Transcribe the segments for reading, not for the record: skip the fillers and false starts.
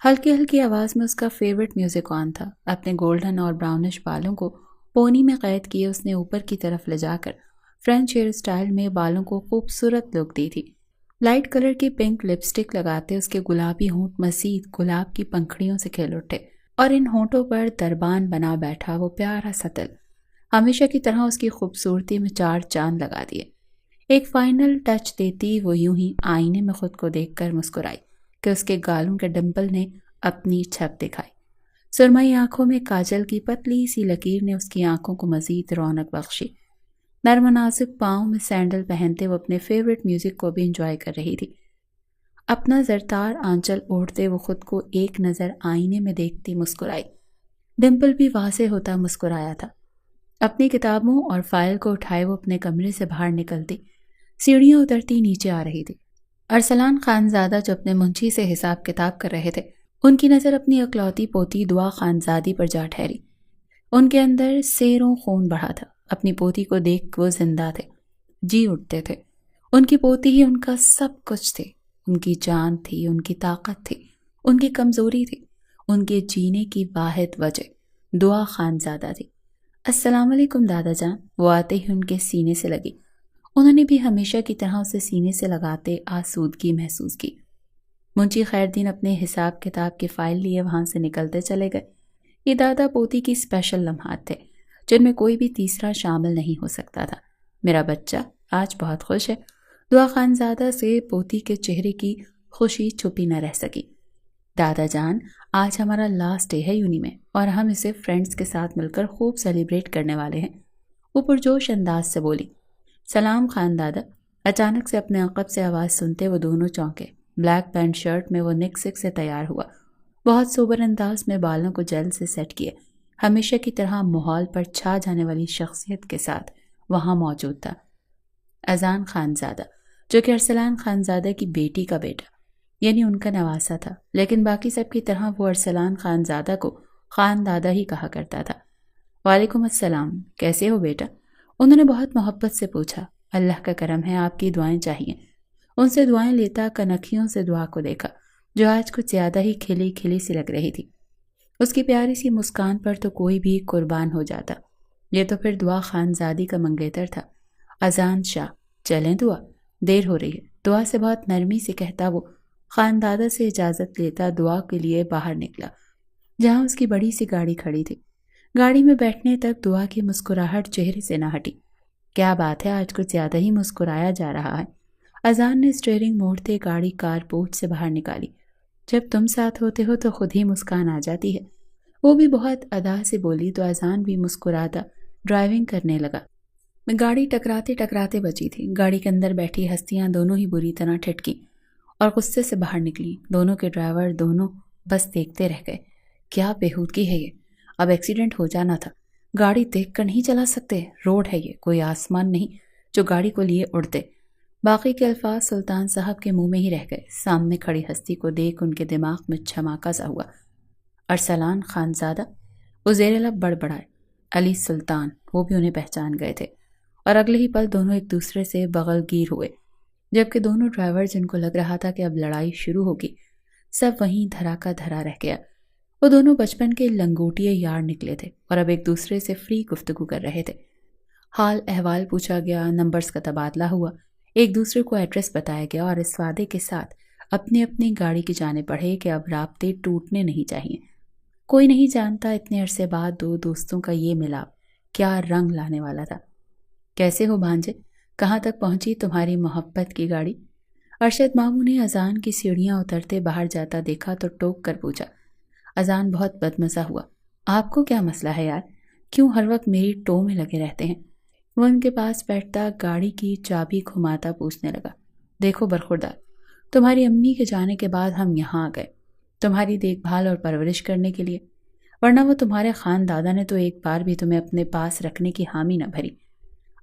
ہلکی ہلکی آواز میں اس کا فیورٹ میوزک آن تھا۔ اپنے گولڈن اور براؤنش بالوں کو پونی میں قید کیے اس نے اوپر کی طرف لے جا کر فرینچ ہیئر سٹائل میں بالوں کو خوبصورت لک دی تھی۔ لائٹ کلر کی پنک لپسٹک لگاتے اس کے گلابی ہونٹ مزید گلاب کی پنکھڑیوں سے کھل اٹھے اور ان ہونٹوں پر دربان بنا بیٹھا وہ پیارا سا دل ہمیشہ کی طرح اس کی خوبصورتی میں 4 چاند لگا دیے۔ ایک فائنل ٹچ دیتی وہ یوں ہی آئینے میں خود کو دیکھ کر مسکرائی کہ اس کے گالوں کے ڈمپل نے اپنی چھپ دکھائی۔ سرمئی آنکھوں میں کاجل کی پتلی سی لکیر نے اس کی آنکھوں کو مزید رونق بخشی۔ نرم و نازک پاؤں میں سینڈل پہنتے وہ اپنے فیورٹ میوزک کو بھی انجوائے کر رہی تھی۔ اپنا زرتار آنچل اوڑھتے وہ خود کو ایک نظر آئینے میں دیکھتی مسکرائی۔ ڈمپل بھی واضح ہوتا مسکرایا تھا۔ اپنی کتابوں اور فائل کو اٹھائے وہ اپنے کمرے سے باہر نکلتی سیڑھیاں اترتی نیچے آ رہی تھی۔ ارسلان خانزادہ جو اپنے منشی سے حساب کتاب کر رہے تھے، ان کی نظر اپنی اکلوتی پوتی دعا خانزادی پر جا ٹھہری۔ ان کے اندر سیروں خون بڑھا تھا۔ اپنی پوتی کو دیکھ وہ زندہ تھے، جی اٹھتے تھے۔ ان کی پوتی ہی ان کا سب کچھ تھی، ان کی جان تھی، ان کی طاقت تھی، ان کی کمزوری تھی، ان کے جینے کی واحد وجہ دعا خانزادہ تھی۔ السلام علیکم دادا جان، وہ آتے ہی ان کے سینے سے لگی۔ انہوں نے بھی ہمیشہ کی طرح اسے سینے سے لگاتے آسودگی محسوس کی۔ منشی خیردین اپنے حساب کتاب کی فائل لیے وہاں سے نکلتے چلے گئے۔ یہ دادا پوتی کی اسپیشل لمحات تھے جن میں کوئی بھی تیسرا شامل نہیں ہو سکتا تھا۔ میرا بچہ آج بہت خوش ہے۔ دعا خانزادہ سے پوتی کے چہرے کی خوشی چھپی نہ رہ سکی۔ دادا جان، آج ہمارا لاسٹ ڈے ہے یونی میں اور ہم اسے فرینڈز کے ساتھ مل کر خوب سیلیبریٹ کرنے والے ہیں، وہ پرجوش انداز سے بولی۔ سلام خان دادا۔ اچانک سے اپنے عقب سے آواز سنتے وہ دونوں چونکے۔ بلیک پینٹ شرٹ میں وہ نک سک سے تیار ہوا، بہت سوبر انداز میں بالوں کو جیل سے سیٹ کیے، ہمیشہ کی طرح ماحول پر چھا جانے والی شخصیت کے ساتھ وہاں موجود تھا۔ اذان خانزادہ، جو کہ ارسلان خانزادہ کی بیٹی کا بیٹا یعنی ان کا نواسا تھا، لیکن باقی سب کی طرح وہ ارسلان خانزادہ کو خان دادا ہی کہا کرتا تھا۔ وعلیکم السلام، کیسے ہو بیٹا؟ انہوں نے بہت محبت سے پوچھا۔ اللہ کا کرم ہے، آپ کی دعائیں چاہیے۔ ان سے دعائیں لیتا کنکھیوں سے دعا کو دیکھا جو آج کچھ زیادہ ہی کھلی کھلی سی لگ رہی تھی۔ اس کی پیاری سی مسکان پر تو کوئی بھی قربان ہو جاتا۔ یہ تو پھر دعا خانزادی کا منگیتر تھا۔ اذان شاہ، چلیں دعا، دیر ہو رہی ہے، دعا سے بہت نرمی سے کہتا وہ خان دادا سے اجازت لیتا دعا کے لیے باہر نکلا جہاں اس کی بڑی سی گاڑی کھڑی تھی۔ گاڑی میں بیٹھنے تک دعا کی مسکراہٹ چہرے سے نہ ہٹی۔ کیا بات ہے، آج کچھ زیادہ ہی مسکرایا جا رہا ہے۔ اذان نے اسٹیئرنگ موڑتے گاڑی کار پورٹ سے باہر نکالی۔ جب تم ساتھ ہوتے ہو تو خود ہی مسکان آ جاتی ہے، وہ بھی بہت ادا سے بولی تو اذان بھی مسکراتا ڈرائیونگ کرنے لگا۔ گاڑی ٹکراتے ٹکراتے بچی تھی۔ گاڑی کے اندر بیٹھی ہستیاں دونوں ہی بری طرح ٹھٹکی اور غصے سے باہر نکلی۔ دونوں کے ڈرائیور دونوں بس دیکھتے رہ گئے۔ کیا بےہودگی ہے یہ، اب ایکسیڈنٹ ہو جانا تھا۔ گاڑی دیکھ کر نہیں چلا سکتے، روڈ ہے یہ، کوئی آسمان نہیں جو گاڑی کو لیے اڑتے۔ باقی کے الفاظ سلطان صاحب کے منہ میں ہی رہ گئے۔ سامنے کھڑی ہستی کو دیکھ ان کے دماغ میں چھماکا سا ہوا۔ ارسلان خانزادہ، وہ زیر لب بڑبڑائے۔ علی سلطان، وہ بھی انہیں پہچان گئے تھے اور اگلے ہی پل دونوں ایک دوسرے سے بغل گیر ہوئے، جبکہ دونوں ڈرائیور جن کو لگ رہا تھا کہ اب لڑائی شروع ہوگی، سب وہیں دھرا کا دھرا رہ گیا۔ وہ دونوں بچپن کے لنگوٹیے یار نکلے تھے اور اب ایک دوسرے سے فری گفتگو کر رہے تھے۔ حال احوال پوچھا گیا، نمبرز کا تبادلہ ہوا، ایک دوسرے کو ایڈریس بتایا گیا اور اس وعدے کے ساتھ اپنی اپنی گاڑی کی جانب بڑھے کہ اب رابطے ٹوٹنے نہیں چاہیے۔ کوئی نہیں جانتا اتنے عرصے بعد دو دوستوں کا یہ ملاپ کیا رنگ لانے والا تھا۔ کیسے ہو بھانجے، کہاں تک پہنچی تمہاری محبت کی گاڑی؟ ارشد ماموں نے اذان کی سیڑھیاں اترتے باہر جاتا دیکھا تو ٹوک کر پوچھا۔ اذان بہت بدمزہ ہوا۔ آپ کو کیا مسئلہ ہے یار، کیوں ہر وقت میری ٹو میں لگے رہتے ہیں؟ وہ ان کے پاس بیٹھتا گاڑی کی چابی گھماتا پوچھنے لگا۔ دیکھو برخوردار، تمہاری امی کے جانے کے بعد ہم یہاں آ گئے تمہاری دیکھ بھال اور پرورش کرنے کے لیے، ورنہ وہ تمہارے خان دادا نے تو ایک بار بھی تمہیں اپنے پاس رکھنے کی حامی نہ بھری۔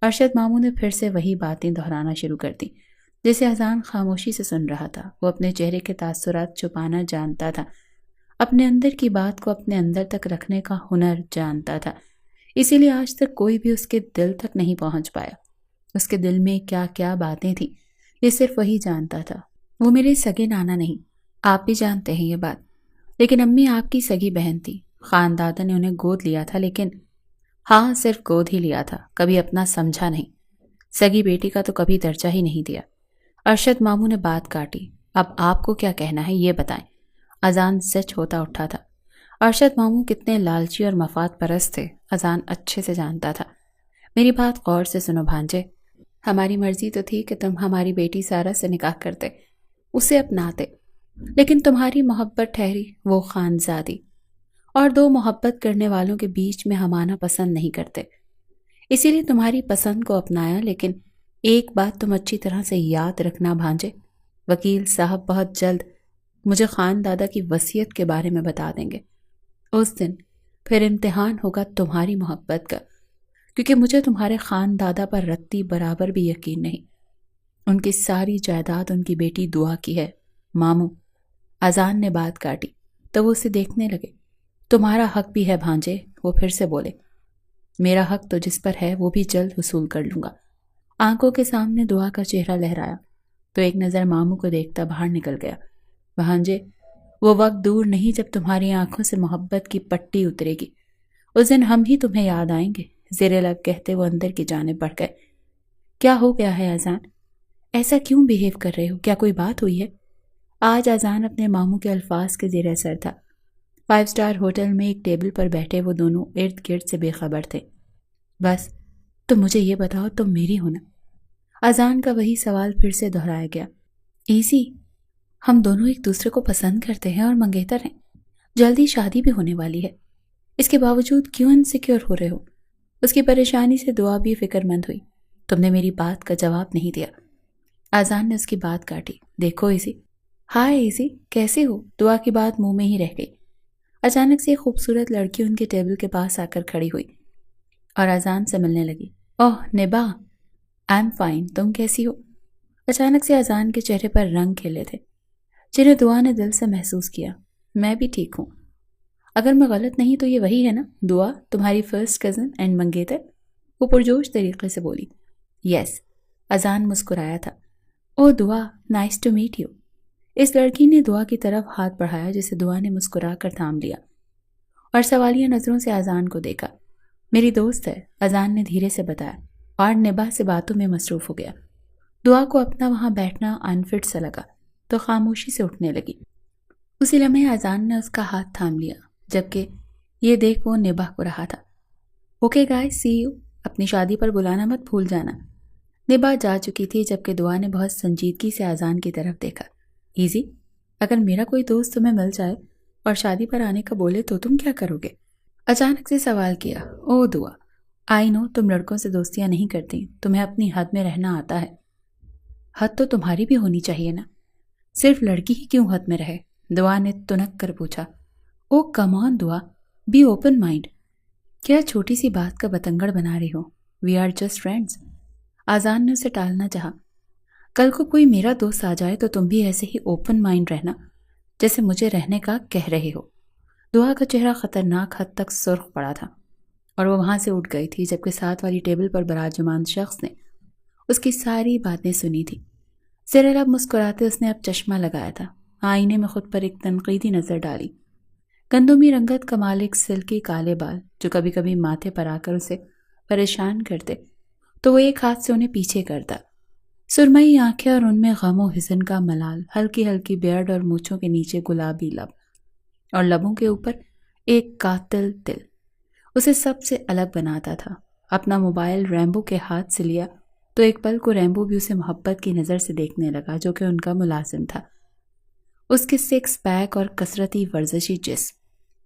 ارشد ماموں نے پھر سے وہی باتیں دہرانا شروع کر دی جسے اذان خاموشی سے سن رہا تھا۔ وہ اپنے چہرے کے تاثرات چھپانا جانتا تھا، اپنے اندر کی بات کو اپنے اندر تک رکھنے کا ہنر جانتا تھا، اسی لیے آج تک کوئی بھی اس کے دل تک نہیں پہنچ پایا۔ اس کے دل میں کیا کیا باتیں تھیں یہ صرف وہی جانتا تھا۔ وہ میرے سگے نانا نہیں، آپ بھی جانتے ہیں یہ بات۔ لیکن امی آپ کی سگی بہن تھی. خاندادہ نے انہیں گود لیا تھا، لیکن ہاں صرف گود ہی لیا تھا، کبھی اپنا سمجھا نہیں. سگی بیٹی کا تو کبھی درجہ ہی نہیں دیا. ارشد ماموں نے بات کاٹی. اب آپ کو کیا کہنا ہے یہ بتائیں. اذان سچ ہوتا اٹھا تھا. ارشد ماموں کتنے لالچی اور مفاد پرست تھے اذان اچھے سے جانتا تھا. میری بات غور سے سنو بھانجے. ہماری مرضی تو تھی کہ تم ہماری بیٹی سارا سے نکاح کرتے، اسے اپناتے، لیکن تمہاری محبت ٹھہری وہ خانزادی، اور دو محبت کرنے والوں کے بیچ میں ہم آنا پسند نہیں کرتے، اسی لیے تمہاری پسند کو اپنایا. لیکن ایک بات تم اچھی طرح سے یاد رکھنا بھانجے، وکیل صاحب بہت جلد مجھے خان دادا کی وصیت کے بارے میں بتا دیں گے. اس دن پھر امتحان ہوگا تمہاری محبت کا، کیونکہ مجھے تمہارے خان دادا پر رتی برابر بھی یقین نہیں. ان کی ساری جائیداد ان کی بیٹی دعا کی ہے. ماموں، اذان نے بات کاٹی تو وہ اسے دیکھنے لگے. تمہارا حق بھی ہے بھانجے. وہ پھر سے بولے. میرا حق تو جس پر ہے وہ بھی جلد وصول کر لوں گا. آنکھوں کے سامنے دعا کا چہرہ لہرایا تو ایک نظر ماموں کو دیکھتا باہر نکل گیا. بھانجے، وہ وقت دور نہیں جب تمہاری آنکھوں سے محبت کی پٹی اترے گی. اس دن ہم ہی تمہیں یاد آئیں گے. زیر لب کہتے وہ اندر کی جانب بڑھ گئے. کیا ہو گیا ہے اذان؟ ایسا کیوں بیہیو کر رہے ہو؟ کیا کوئی بات ہوئی ہے؟ آج اذان اپنے ماموں کے الفاظ کے زیر اثر تھا. 5 اسٹار ہوٹل میں ایک ٹیبل پر بیٹھے وہ دونوں ارد گرد سے بے خبر تھے. بس تم مجھے یہ بتاؤ تم میری ہونا. اذان کا وہی سوال پھر سے دہرایا گیا. ایزی، ہم دونوں ایک دوسرے کو پسند کرتے ہیں اور منگیتر ہیں. جلدی شادی بھی ہونے والی ہے. اس کے باوجود کیوں انسیکیور ہو رہے ہو؟ اس کی پریشانی سے دعا بھی فکر مند ہوئی. تم نے میری بات کا جواب نہیں دیا. اذان نے اس کی بات کاٹی. دیکھو ایزی. ہائے ایزی، کیسے ہو؟ دعا کی بات منہ میں ہی رہ گئی. اچانک سے ایک خوبصورت لڑکی ان کے ٹیبل کے پاس آ کر کھڑی ہوئی اور اذان سے ملنے لگی. اوہ نبا، آئی ایم فائن، تم کیسی ہو؟ اچانک سے اذان کے چہرے پر رنگ کھلے تھے جنہیں دعا نے دل سے محسوس کیا. میں بھی ٹھیک ہوں. اگر میں غلط نہیں تو یہ وہی ہے نا دعا، تمہاری فرسٹ کزن اینڈ منگیتر؟ وہ پرجوش طریقے سے بولی. یس. اذان مسکرایا تھا. او دعا، نائس ٹو میٹ یو. اس لڑکی نے دعا کی طرف ہاتھ بڑھایا جسے دعا نے مسکرا کر تھام لیا اور سوالیہ نظروں سے اذان کو دیکھا. میری دوست ہے، اذان نے دھیرے سے بتایا اور نبا سے باتوں میں مصروف ہو گیا. دعا کو اپنا وہاں بیٹھنا انفٹ سا لگا تو خاموشی سے اٹھنے لگی. اسی لمحے اذان نے اس کا ہاتھ تھام لیا جبکہ یہ دیکھ وہ نبا کو رہا تھا. Okay guys, see you. اپنی شادی پر بلانا مت بھول جانا. نبا جا چکی تھی جبکہ دعا نے بہت سنجیدگی سے اذان کی طرف دیکھا. ایزی، اگر میرا کوئی دوست تمہیں مل جائے اور شادی پر آنے کا بولے تو تم کیا کرو گے؟ اچانک سے سوال کیا. او دعا، آئی نو تم لڑکوں سے دوستیاں نہیں کرتی، تمہیں اپنی حد میں رہنا آتا ہے. حد تو تمہاری بھی ہونی چاہیے نا. صرف لڑکی ہی کیوں حد میں رہے؟ دعا نے تنک کر پوچھا. او کم آن دعا، بی اوپن مائنڈ. کیا چھوٹی سی بات کا بتنگڑ بنا رہی ہو؟ We are just friends. Azan نے اسے ٹالنا چاہا. کل کو کوئی میرا دوست آ جائے تو تم بھی ایسے ہی اوپن مائنڈ رہنا جیسے مجھے رہنے کا کہہ رہے ہو. دعا کا چہرہ خطرناک حد تک سرخ پڑا تھا اور وہ وہاں سے اٹھ گئی تھی جبکہ ساتھ والی ٹیبل پر براجمان شخص نے اس کی ساری باتیں سنی تھی. زیر لب مسکراتے اس نے اب چشمہ لگایا تھا. آئینے میں خود پر ایک تنقیدی نظر ڈالی. گندمی رنگت کا مالک سلکی کالے بال جو کبھی کبھی ماتھے پر آ کر اسے پریشان کرتے تو وہ ایک ہاتھ سے انہیں پیچھے کرتا. سرمئی آنکھیں اور ان میں غم و حزن کا ملال، ہلکی ہلکی بیئرڈ اور مونچھوں کے نیچے گلابی لب اور لبوں کے اوپر ایک قاتل دل اسے سب سے الگ بناتا تھا. اپنا موبائل ریمبو کے ہاتھ سے لیا تو ایک پل کو ریمبو بھی اسے محبت کی نظر سے دیکھنے لگا جو کہ ان کا ملازم تھا. اس کے 6 پیک اور کثرتی ورزشی جسم،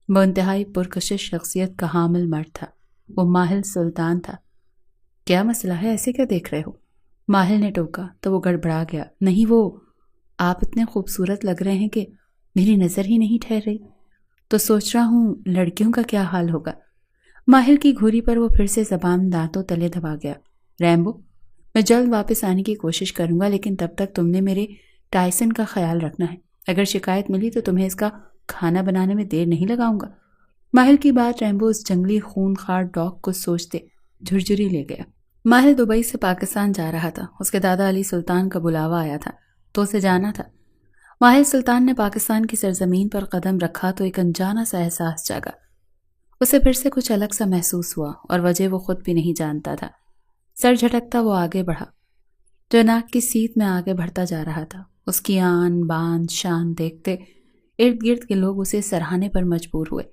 وہ انتہائی پرکشش شخصیت کا حامل مرد تھا. وہ ماہل سلطان تھا. کیا مسئلہ ہے، ایسے کیا دیکھ رہے ہو؟ ماہل نے ٹوکا تو وہ گڑبڑا گیا. نہیں، وہ آپ اتنے خوبصورت لگ رہے ہیں کہ میری نظر ہی نہیں ٹھہر رہی، تو سوچ رہا ہوں لڑکیوں کا کیا حال ہوگا. ماہل کی گھوری پر وہ پھر سے زبان دانتوں تلے دبا گیا. ریمبو، میں جلد واپس آنے کی کوشش کروں گا لیکن تب تک تم نے میرے ٹائسن کا خیال رکھنا ہے. اگر شکایت ملی تو تمہیں اس کا کھانا بنانے میں دیر نہیں لگاؤں گا. ماہل کی بات ریمبو اس جنگلی خون خوار ڈاگ کو سوچتے جھرجھری لے گیا. ماہل دبئی سے پاکستان جا رہا تھا. اس کے دادا علی سلطان کا بلاوا آیا تھا تو اسے جانا تھا. ماہر سلطان نے پاکستان کی سرزمین پر قدم رکھا تو ایک انجانا سا احساس جاگا۔ اسے پھر سے کچھ الگ سا محسوس ہوا اور وجہ وہ خود بھی نہیں جانتا تھا۔ سر جھٹکتا وہ آگے بڑھا، جو ناک کی سیٹ میں آگے بڑھتا جا رہا تھا۔ اس کی آن بان شان دیکھتے ارد گرد کے لوگ اسے سراہنے پر مجبور ہوئے۔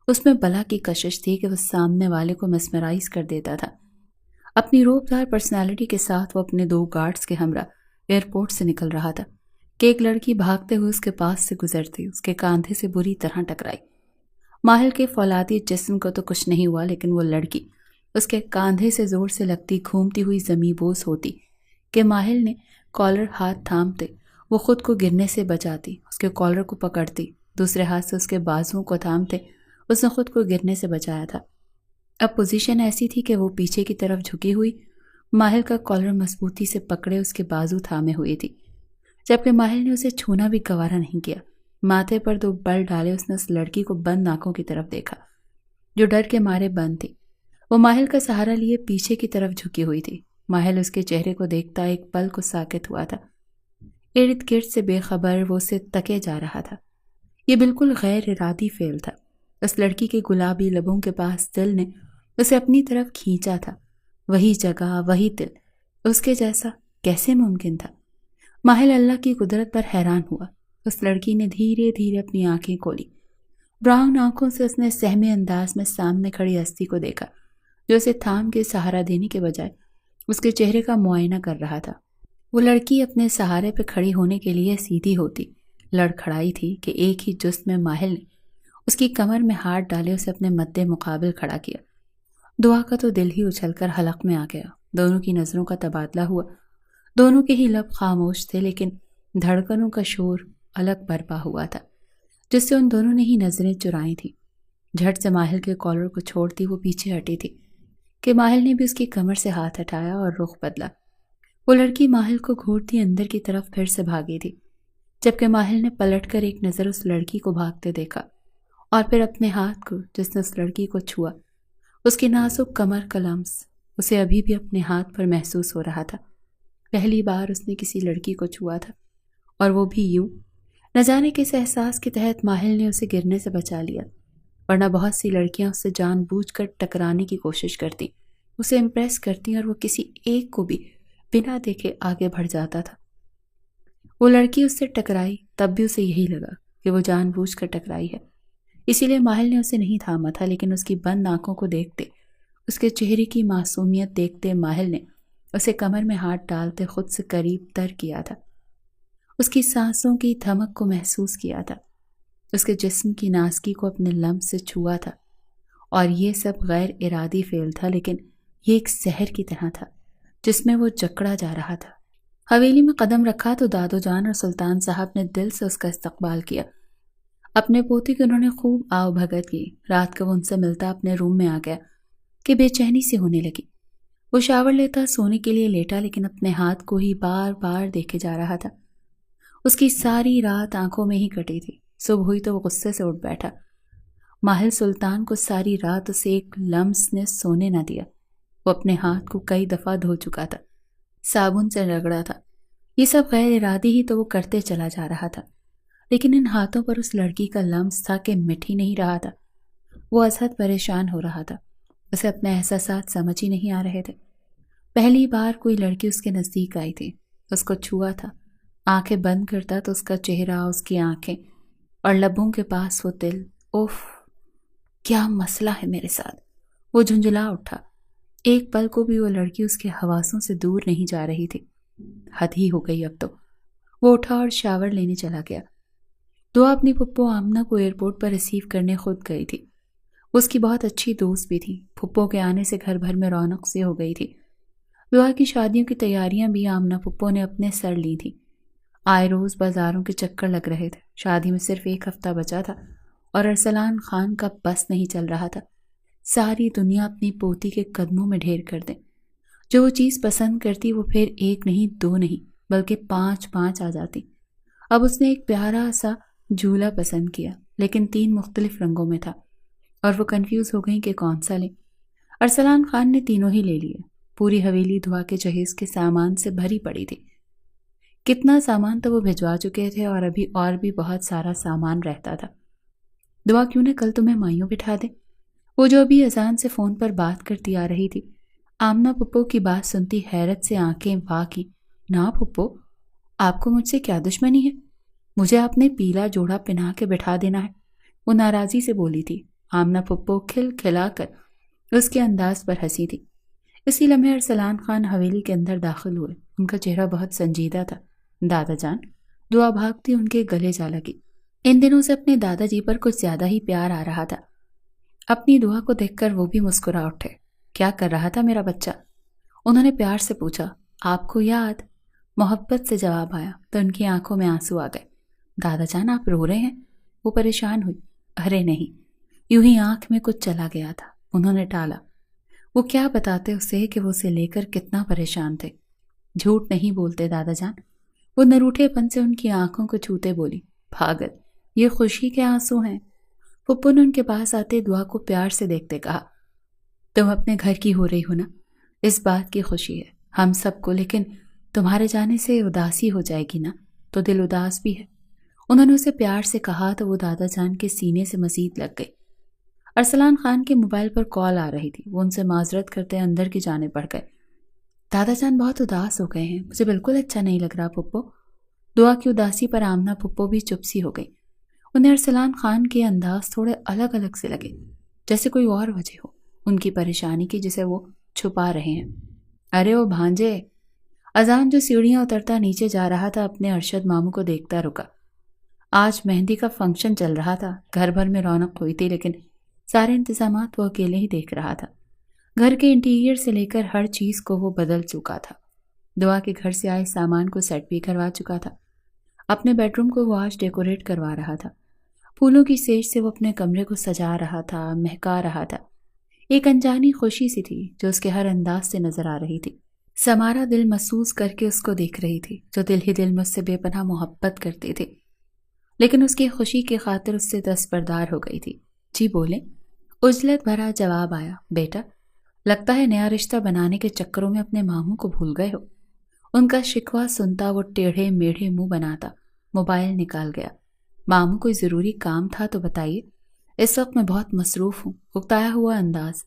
اس میں بلا کی کشش تھی کہ وہ سامنے والے کو مسمرائز کر دیتا تھا۔ اپنی روبدار پرسنالٹی کے ساتھ وہ اپنے 2 گارڈز کے ہمراہ ایئرپورٹ سے نکل رہا تھا کہ ایک لڑکی بھاگتے ہوئے اس کے پاس سے گزرتی اس کے کاندھے سے بری طرح ٹکرائی۔ ماہل کے فولادی جسم کو تو کچھ نہیں ہوا، لیکن وہ لڑکی اس کے کاندھے سے زور سے لگتی گھومتی ہوئی زمیں بوس ہوتی کہ ماہل نے کالر ہاتھ تھامتے وہ خود کو گرنے سے بچاتی، اس کے کالر کو پکڑتی، دوسرے ہاتھ سے اس کے بازوؤں کو تھامتے اس نے خود کو گرنے سے بچایا تھا۔ اب پوزیشن ایسی تھی کہ وہ پیچھے کی طرف جھکی ہوئی ماہل کا کالر مضبوطی سے پکڑے اس کے بازو تھامے ہوئی تھی، جبکہ ماہل نے اسے چھونا بھی گوارا نہیں کیا۔ ماتھے پر 2 بل ڈالے اس نے اس لڑکی کو بند آنکھوں کی طرف دیکھا، جو ڈر کے مارے بند تھی۔ وہ ماہل کا سہارا لیے پیچھے کی طرف جھکی ہوئی تھی۔ ماہل اس کے چہرے کو دیکھتا ایک پل کو ساکت ہوا تھا۔ ارد گرد سے بے خبر وہ اسے تکے جا رہا تھا۔ یہ بالکل غیر ارادی فعل تھا۔ اس لڑکی کے گلابی لبوں کے پاس دل نے اسے اپنی طرف کھینچا تھا۔ وہی جگہ، وہی دل، اس کے جیسا کیسے ممکن تھا؟ ماہل اللہ کی قدرت پر حیران ہوا۔ اس لڑکی نے دھیرے دھیرے اپنی آنکھیں کھولی۔ براؤن آنکھوں سے اس نے سہمے انداز میں سامنے کھڑی ہستی کو دیکھا، جو اسے تھام کے سہارا دینے کے بجائے اس کے چہرے کا معائنہ کر رہا تھا۔ وہ لڑکی اپنے سہارے پہ کھڑی ہونے کے لیے سیدھی ہوتی لڑکھڑائی تھی کہ ایک ہی جست میں ماہل نے اس کی کمر میں ہاتھ ڈالے اسے اپنے مد مقابل کھڑا کیا۔ دعا کا تو دل ہی اچھل کر حلق میں آ گیا۔ دونوں کی نظروں کا تبادلہ ہوا۔ دونوں کے ہی لب خاموش تھے، لیکن دھڑکنوں کا شور الگ برپا ہوا تھا، جس سے ان دونوں نے ہی نظریں چرائیں تھیں۔ جھٹ سے ماہل کے کالر کو چھوڑتی وہ پیچھے ہٹی تھی کہ ماہل نے بھی اس کی کمر سے ہاتھ ہٹایا اور رخ بدلا۔ وہ لڑکی ماہل کو گھورتی اندر کی طرف پھر سے بھاگی تھی، جبکہ ماہل نے پلٹ کر ایک نظر اس لڑکی کو بھاگتے دیکھا اور پھر اپنے ہاتھ کو جس نے اس لڑکی کو چھوا، اس کی نازک کمر کا لمس اسے ابھی بھی اپنے ہاتھ پر محسوس ہو رہا تھا۔ پہلی بار اس نے کسی لڑکی کو چھوا تھا، اور وہ بھی یوں۔ نہ جانے کس احساس کے تحت ماہل نے اسے گرنے سے بچا لیا، ورنہ بہت سی لڑکیاں اس سے جان بوجھ کر ٹکرانے کی کوشش کرتی، اسے امپریس کرتی، اور وہ کسی ایک کو بھی بنا دیکھے آگے بڑھ جاتا تھا۔ وہ لڑکی اس سے ٹکرائی، تب بھی اسے یہی لگا کہ وہ جان بوجھ کر ٹکرائی ہے، اسی لیے ماہل نے اسے نہیں تھاما تھا۔ لیکن اس کی بند آنکھوں کو دیکھتے، اس کے چہرے کی معصومیت دیکھتے ماہل نے اسے کمر میں ہاتھ ڈالتے خود سے قریب تر کیا تھا، اس کی سانسوں کی دھمک کو محسوس کیا تھا، اس کے جسم کی نازکی کو اپنے لمس سے چھوا تھا، اور یہ سب غیر ارادی فعل تھا، لیکن یہ ایک زہر کی طرح تھا جس میں وہ جکڑا جا رہا تھا۔ حویلی میں قدم رکھا تو دادو جان اور سلطان صاحب نے دل سے اس کا استقبال کیا۔ اپنے پوتی کی انہوں نے خوب آؤ بھگت کی۔ رات کو وہ ان سے ملتا اپنے روم میں آ گیا کہ بے چینی سی ہونے لگی۔ وہ شاور لیتا سونے کے لیے لیٹا، لیکن اپنے ہاتھ کو ہی بار بار دیکھے جا رہا تھا۔ اس کی ساری رات آنکھوں میں ہی کٹی تھی۔ صبح ہوئی تو وہ غصے سے اٹھ بیٹھا۔ ماہل سلطان کو ساری رات اسے ایک لمس نے سونے نہ دیا۔ وہ اپنے ہاتھ کو کئی دفعہ دھو چکا تھا، صابن سے رگڑا تھا۔ یہ سب غیر ارادی ہی تو وہ کرتے چلا جا رہا تھا، لیکن ان ہاتھوں پر اس لڑکی کا لمس تھا کہ مٹ ہی نہیں رہا تھا۔ وہ ازحد پریشان ہو رہا تھا، اسے اپنے احساسات سمجھ ہی نہیں آ رہے تھے۔ پہلی بار کوئی لڑکی اس کے نزدیک آئی تھی، اس کو چھوا تھا، آنکھیں بند کرتا تو اس کا چہرہ، اس کی آنکھیں اور لبوں کے پاس وہ دل۔ اوف، کیا مسئلہ ہے میرے ساتھ؟ وہ جھنجھلا اٹھا۔ ایک پل کو بھی وہ لڑکی اس کے حواسوں سے دور نہیں جا رہی تھی۔ حد ہی ہو گئی اب تو۔ وہ اٹھا اور شاور لینے چلا گیا۔ دعا اپنی پھپھو آمنہ کو ایئرپورٹ پر ریسیو کرنے خود گئی تھی۔ اس کی بہت اچھی دوست بھی تھی۔ پھپھو کے آنے سے گھر بھر میں رونق سی ہو گئی تھی۔ دعا کی شادیوں کی تیاریاں بھی آمنہ پھپھو نے اپنے سر لی تھیں۔ آئے روز بازاروں کے چکر لگ رہے تھے۔ شادی میں صرف ایک ہفتہ بچا تھا اور ارسلان خان کا بس نہیں چل رہا تھا۔ ساری دنیا اپنی پوتی کے قدموں میں ڈھیر کر دے۔ جو وہ چیز پسند کرتی وہ پھر ایک نہیں، دو نہیں، بلکہ 5 آ جاتی۔ اب اس نے ایک پیارا سا جھولا پسند کیا، لیکن 3 مختلف رنگوں میں تھا، اور وہ کنفیوز ہو گئیں کہ کون سا لیں۔ ارسلان خان نے تینوں ہی لے لیے۔ پوری حویلی دعا کے جہیز کے سامان سے بھری پڑی تھی۔ کتنا سامان تو وہ بھجوا چکے تھے اور ابھی اور بھی بہت سارا سامان رہتا تھا۔ دعا کیوں نہ کل تمہیں مائیوں بٹھا دے؟ وہ جو ابھی اذان سے فون پر بات کرتی آ رہی تھی، آمنہ پھپھو کی بات سنتی حیرت سے آنکھیں وا کی۔ نا پھپھو، آپ کو مجھ سے کیا دشمنی ہے؟ مجھے آپ نے پیلا جوڑا پہنا کے بٹھا دینا ہے، وہ ناراضی سے بولی تھی۔ آمنہ پھپھو کھل کھلا کر اس کے انداز پر ہنسی تھی۔ اسی لمحے ارسلان خان حویلی کے اندر داخل ہوئے۔ ان کا چہرہ بہت سنجیدہ تھا۔ دادا جان، دعا بھاگتی ان کے گلے جا لگی۔ ان دنوں سے اپنے دادا جی پر کچھ زیادہ ہی پیار آ رہا تھا۔ اپنی دعا کو دیکھ کر وہ بھی مسکرا اٹھے۔ کیا کر رہا تھا میرا بچہ؟ انہوں نے پیار سے پوچھا۔ آپ کو یاد؟ محبت سے جواب آیا تو ان کی آنکھوں میں آنسو آ گئے۔ دادا جان، آپ رو رہے ہیں؟ وہ پریشان ہوئی۔ ارے نہیں، یوں ہی آنکھ میں کچھ چلا گیا تھا، انہوں نے ٹالا۔ وہ کیا بتاتے اسے کہ وہ اسے لے کر کتنا پریشان تھے۔ جھوٹ نہیں بولتے دادا جان، وہ نروٹھے پن سے ان کی آنکھوں کو چھوتے بولی۔ پاگل، یہ خوشی کے آنسو ہیں۔ پھپھو نے ان کے پاس آتے دعا کو پیار سے دیکھتے کہا، تم اپنے گھر کی ہو رہی ہو نا، اس بات کی خوشی ہے ہم سب کو، لیکن تمہارے جانے سے اداسی ہو جائے گی نا، تو دل اداس بھی ہے۔ انہوں نے اسے پیار سے کہا تو وہ دادا جان کے سینے سے مزید لگ گئی۔ ارسلان خان کے موبائل پر کال آ رہی تھی، وہ ان سے معذرت کرتے اندر کی جانب بڑھ گئے۔ دادا جان بہت اداس ہو گئے ہیں، مجھے بالکل اچھا نہیں لگ رہا پھپھو۔ دعا کی اداسی پر آمنہ پھپھو بھی چپ سی ہو گئی۔ انہیں ارسلان خان کے انداز تھوڑے الگ الگ سے لگے، جیسے کوئی اور وجہ ہو ان کی پریشانی کی جسے وہ چھپا رہے ہیں۔ ارے او بھانجے! اذان جو سیڑھیاں اترتا نیچے جا رہا تھا اپنے ارشد ماموں کو دیکھتا رکا۔ آج مہندی کا فنکشن چل رہا تھا، گھر بھر میں رونق ہوئی تھی، لیکن سارے انتظامات وہ اکیلے ہی دیکھ رہا تھا۔ گھر کے انٹیریئر سے لے کر ہر چیز کو وہ بدل چکا تھا۔ دعا کے گھر سے آئے سامان کو سیٹ بھی کروا چکا تھا۔ اپنے بیڈ روم کو وہ آج ڈیکوریٹ کروا رہا تھا۔ پھولوں کی سیج سے وہ اپنے کمرے کو سجا رہا تھا، مہکا رہا تھا۔ ایک انجانی خوشی سی تھی جو اس کے ہر انداز سے نظر آ رہی تھی۔ سمارا دل محسوس کر کے اس کو دیکھ رہی تھی، جو دل ہی دل میں اس سے بے پناہ محبت کرتی تھی، لیکن اس کی خوشی کی خاطر اس سے دستبردار ہو گئی تھی۔ جی بولے؟ عجلت بھرا جواب آیا۔ بیٹا، لگتا ہے نیا رشتہ بنانے کے چکروں میں اپنے ماموں کو بھول گئے ہو۔ ان کا شکوہ سنتا وہ ٹیڑھے میڑھے منہ بناتا موبائل نکال گیا۔ ماموں کوئی ضروری کام تھا تو بتائیے، اس وقت میں بہت مصروف ہوں، اکتایا ہوا انداز۔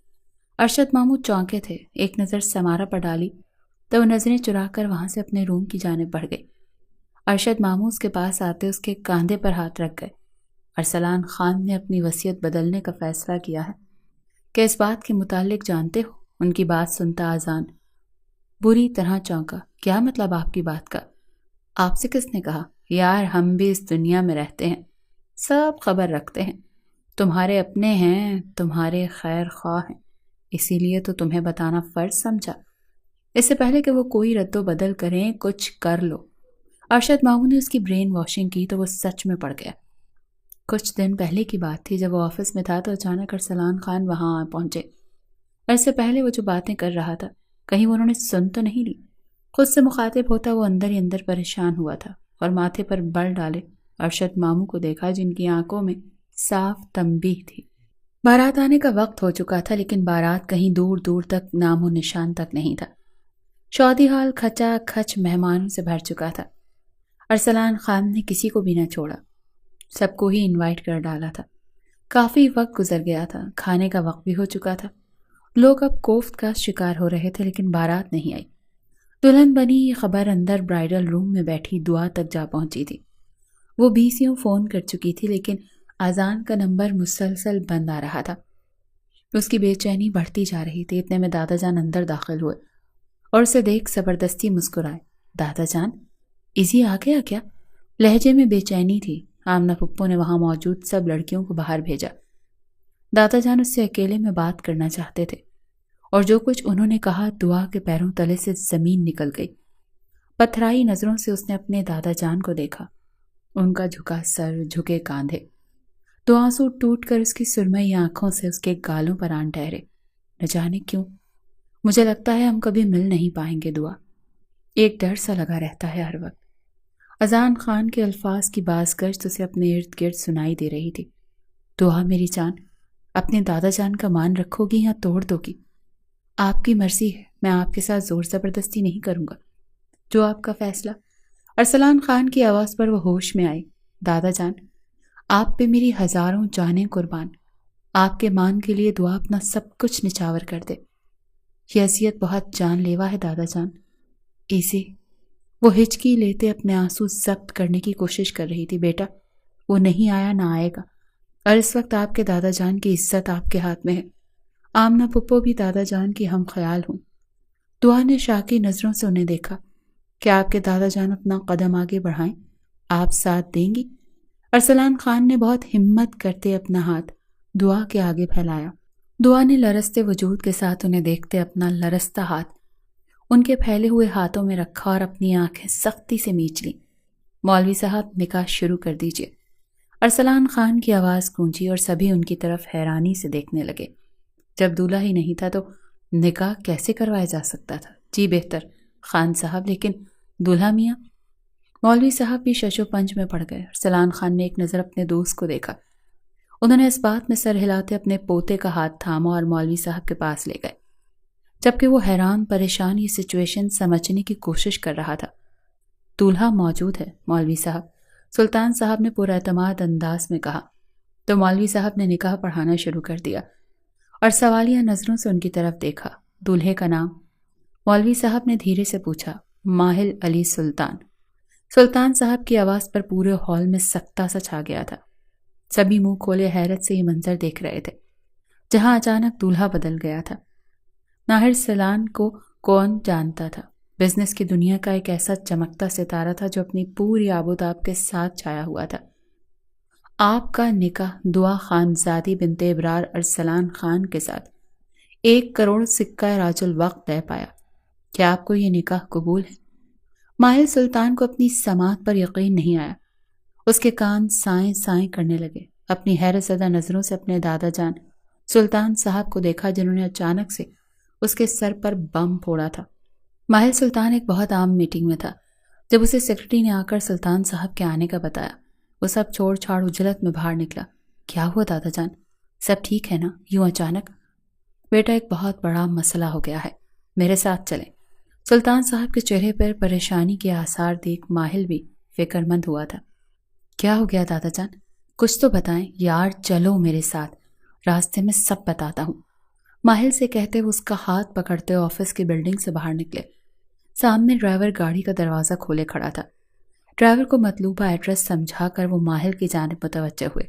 ارشد ماموں چونکے تھے، ایک نظر سمارا پر ڈالی تو وہ نظریں چرا کر وہاں سے اپنے روم کی جانب بڑھ گئی۔ ارشد ماموں اس کے پاس آتے اس کے کاندھے پر ہاتھ رکھ گئے۔ ارسلان خان نے اپنی وصیت بدلنے کا فیصلہ کیا ہے کہ اس بات کے متعلق جانتے ہو؟ ان کی بات سنتا اذان بری طرح چونکا۔ کیا مطلب آپ کی بات کا؟ آپ سے کس نے کہا؟ یار، ہم بھی اس دنیا میں رہتے ہیں، سب خبر رکھتے ہیں، تمہارے اپنے ہیں، تمہارے خیر خواہ ہیں، اسی لیے تو تمہیں بتانا فرض سمجھا۔ اس سے پہلے کہ وہ کوئی رد و بدل کریں، کچھ کر لو۔ ارشد ماموں نے اس کی برین واشنگ کی تو وہ سچ میں پڑ گیا۔ کچھ دن پہلے کی بات تھی، جب وہ آفس میں تھا تو اچانک ارسلان خان وہاں آ پہنچے۔ اس سے پہلے وہ جو باتیں کر رہا تھا کہیں وہ انہوں نے سن تو نہیں لی؟ خود سے مخاطب ہوتا وہ اندر ہی اندر پریشان ہوا تھا اور ماتھے پر بل ڈالے ارشد ماموں کو دیکھا جن کی آنکھوں میں صاف تنبیہ تھی۔ بارات آنے کا وقت ہو چکا تھا، لیکن بارات کہیں دور دور تک نام و نشان تک نہیں تھا۔ شادی ہال کھچا کھچ مہمانوں سے بھر چکا تھا۔ ارسلان خان نے کسی کو بھی نہ چھوڑا، سب کو ہی انوائٹ کر ڈالا تھا۔ کافی وقت گزر گیا تھا، کھانے کا وقت بھی ہو چکا تھا۔ لوگ اب کوفت کا شکار ہو رہے تھے، لیکن بارات نہیں آئی۔ دلہن بنی یہ خبر اندر برائیڈل روم میں بیٹھی دعا تک جا پہنچی تھی۔ وہ 20 فون کر چکی تھی، لیکن اذان کا نمبر مسلسل بند آ رہا تھا۔ اس کی بے چینی بڑھتی جا رہی تھی۔ اتنے میں دادا جان اندر داخل ہوئے اور اسے دیکھ زبردستی مسکرائے۔ دادا جان، ایزی آ گیا کیا؟ لہجے میں بے چینی تھی۔ آمنہ پھپھو نے وہاں موجود سب لڑکیوں کو باہر بھیجا۔ دادا جان اس سے اکیلے میں بات کرنا چاہتے تھے، اور جو کچھ انہوں نے کہا دعا کے پیروں تلے سے زمین نکل گئی۔ پتھرائی نظروں سے اس نے اپنے دادا جان کو دیکھا، ان کا جھکا سر، جھکے کاندھے۔ تو آنسو ٹوٹ کر اس کی سرمئی آنکھوں سے اس کے گالوں پر آن ٹھہرے۔ نہ جانے کیوں مجھے لگتا ہے ہم کبھی مل نہیں پائیں گے دعا، ایک ڈر سا لگا رہتا ہے ہر وقت۔ اذان خان کے الفاظ کی باز گشت اسے اپنے ارد گرد سنائی دے رہی تھی۔ دعا میری جان، اپنے دادا جان کا مان رکھو گی یا توڑ دو گی؟ آپ کی مرضی ہے، میں آپ کے ساتھ زور زبردستی نہیں کروں گا، جو آپ کا فیصلہ۔ ارسلان خان کی آواز پر وہ ہوش میں آئی۔ دادا جان، آپ پہ میری ہزاروں جانیں قربان، آپ کے مان کے لیے دعا اپنا سب کچھ نچھاور کر دے۔ یہ اذیت بہت جان لیوا ہے دادا جان۔ ایزی۔ وہ ہچکی لیتے اپنے آنسو ضبط کرنے کی کوشش کر رہی تھی۔ بیٹا، وہ نہیں آیا، نہ آئے گا، اور اس وقت آپ کے دادا جان کی عزت آپ کے ہاتھ میں ہے۔ آمنہ پھپھو بھی دادا جان کی ہم خیال ہوں۔ دعا نے شاکی نظروں سے انہیں دیکھا۔ کیا آپ کے دادا جان اپنا قدم آگے بڑھائیں؟ آپ ساتھ دیں گی؟ ارسلان خان نے بہت ہمت کرتے اپنا ہاتھ دعا کے آگے پھیلایا۔ دعا نے لرزتے وجود کے ساتھ انہیں دیکھتے اپنا لرزتا ہاتھ ان کے پھیلے ہوئے ہاتھوں میں رکھا اور اپنی آنکھیں سختی سے میچ لیں۔ مولوی صاحب، نکاح شروع کر دیجئے۔ ارسلان خان کی آواز گونجی اور سبھی ان کی طرف حیرانی سے دیکھنے لگے۔ جب دولہا ہی نہیں تھا تو نکاح کیسے کروایا جا سکتا تھا؟ جی بہتر خان صاحب، لیکن دولہا میاں؟ مولوی صاحب بھی شش و پنج میں پڑ گئے۔ ارسلان خان نے ایک نظر اپنے دوست کو دیکھا۔ انہوں نے اس بات میں سر ہلاتے اپنے پوتے کا ہاتھ تھاما اور مولوی صاحب کے پاس لے گئے، جبکہ وہ حیران پریشان یہ سچویشن سمجھنے کی کوشش کر رہا تھا۔ دولہا موجود ہے مولوی صاحب، سلطان صاحب نے پورا اعتماد انداز میں کہا۔ تو مولوی صاحب نے نکاح پڑھانا شروع کر دیا اور سوالیہ نظروں سے ان کی طرف دیکھا۔ دولہے کا نام؟ مولوی صاحب نے دھیرے سے پوچھا۔ ماہل علی سلطان۔ سلطان صاحب کی آواز پر پورے ہال میں سکتہ سا چھا گیا تھا۔ سبھی منہ کھولے حیرت سے یہ منظر دیکھ رہے تھے، جہاں اچانک دولہا بدل گیا تھا۔ ناہر سلان کو کون جانتا تھا؟ بزنس کی دنیا کا ایک ایسا چمکتا ستارہ تھا جو اپنی پوری آبوداب کے ساتھ چھایا ہوا تھا۔ آپ کا نکاح دعا خانزادی بنت ابرار ارسلان خان کے ساتھ 1 کروڑ سکہ راج الوقت طے پایا۔ کیا آپ کو یہ نکاح قبول ہے؟ ماہل سلطان کو اپنی سماعت پر یقین نہیں آیا۔ اس کے کان سائیں سائیں کرنے لگے۔ اپنی حیرت زدہ نظروں سے اپنے دادا جان سلطان صاحب کو دیکھا، جنہوں نے اچانک سے اس کے سر پر بم پھوڑا تھا۔ ماہل سلطان ایک بہت عام میٹنگ میں تھا۔ جب اسے سیکرٹری نے آ کر سلطان صاحب کے آنے کا بتایا، وہ سب چھوڑ چھاڑ اجلت میں باہر نکلا۔ کیا ہوا دادا جان؟ سب ٹھیک ہے نا؟ یوں اچانک؟ بیٹا، ایک بہت بڑا مسئلہ ہو گیا ہے، میرے ساتھ چلیں۔ سلطان صاحب کے چہرے پر پریشانی کے آثار دیکھ ماہل بھی فکر مند ہوا تھا۔ کیا ہو گیا دادا جان؟ کچھ تو بتائیں یار، چلو میرے ساتھ، راستے میں سب بتاتا ہوں۔ ماہل سے کہتے ہوئے اس کا ہاتھ پکڑتے آفس کی بلڈنگ سے باہر نکلے۔ سامنے ڈرائیور گاڑی کا دروازہ کھولے کھڑا تھا۔ ڈرائیور کو مطلوبہ ایڈریس سمجھا کر وہ ماہل کی جانب متوجہ ہوئے۔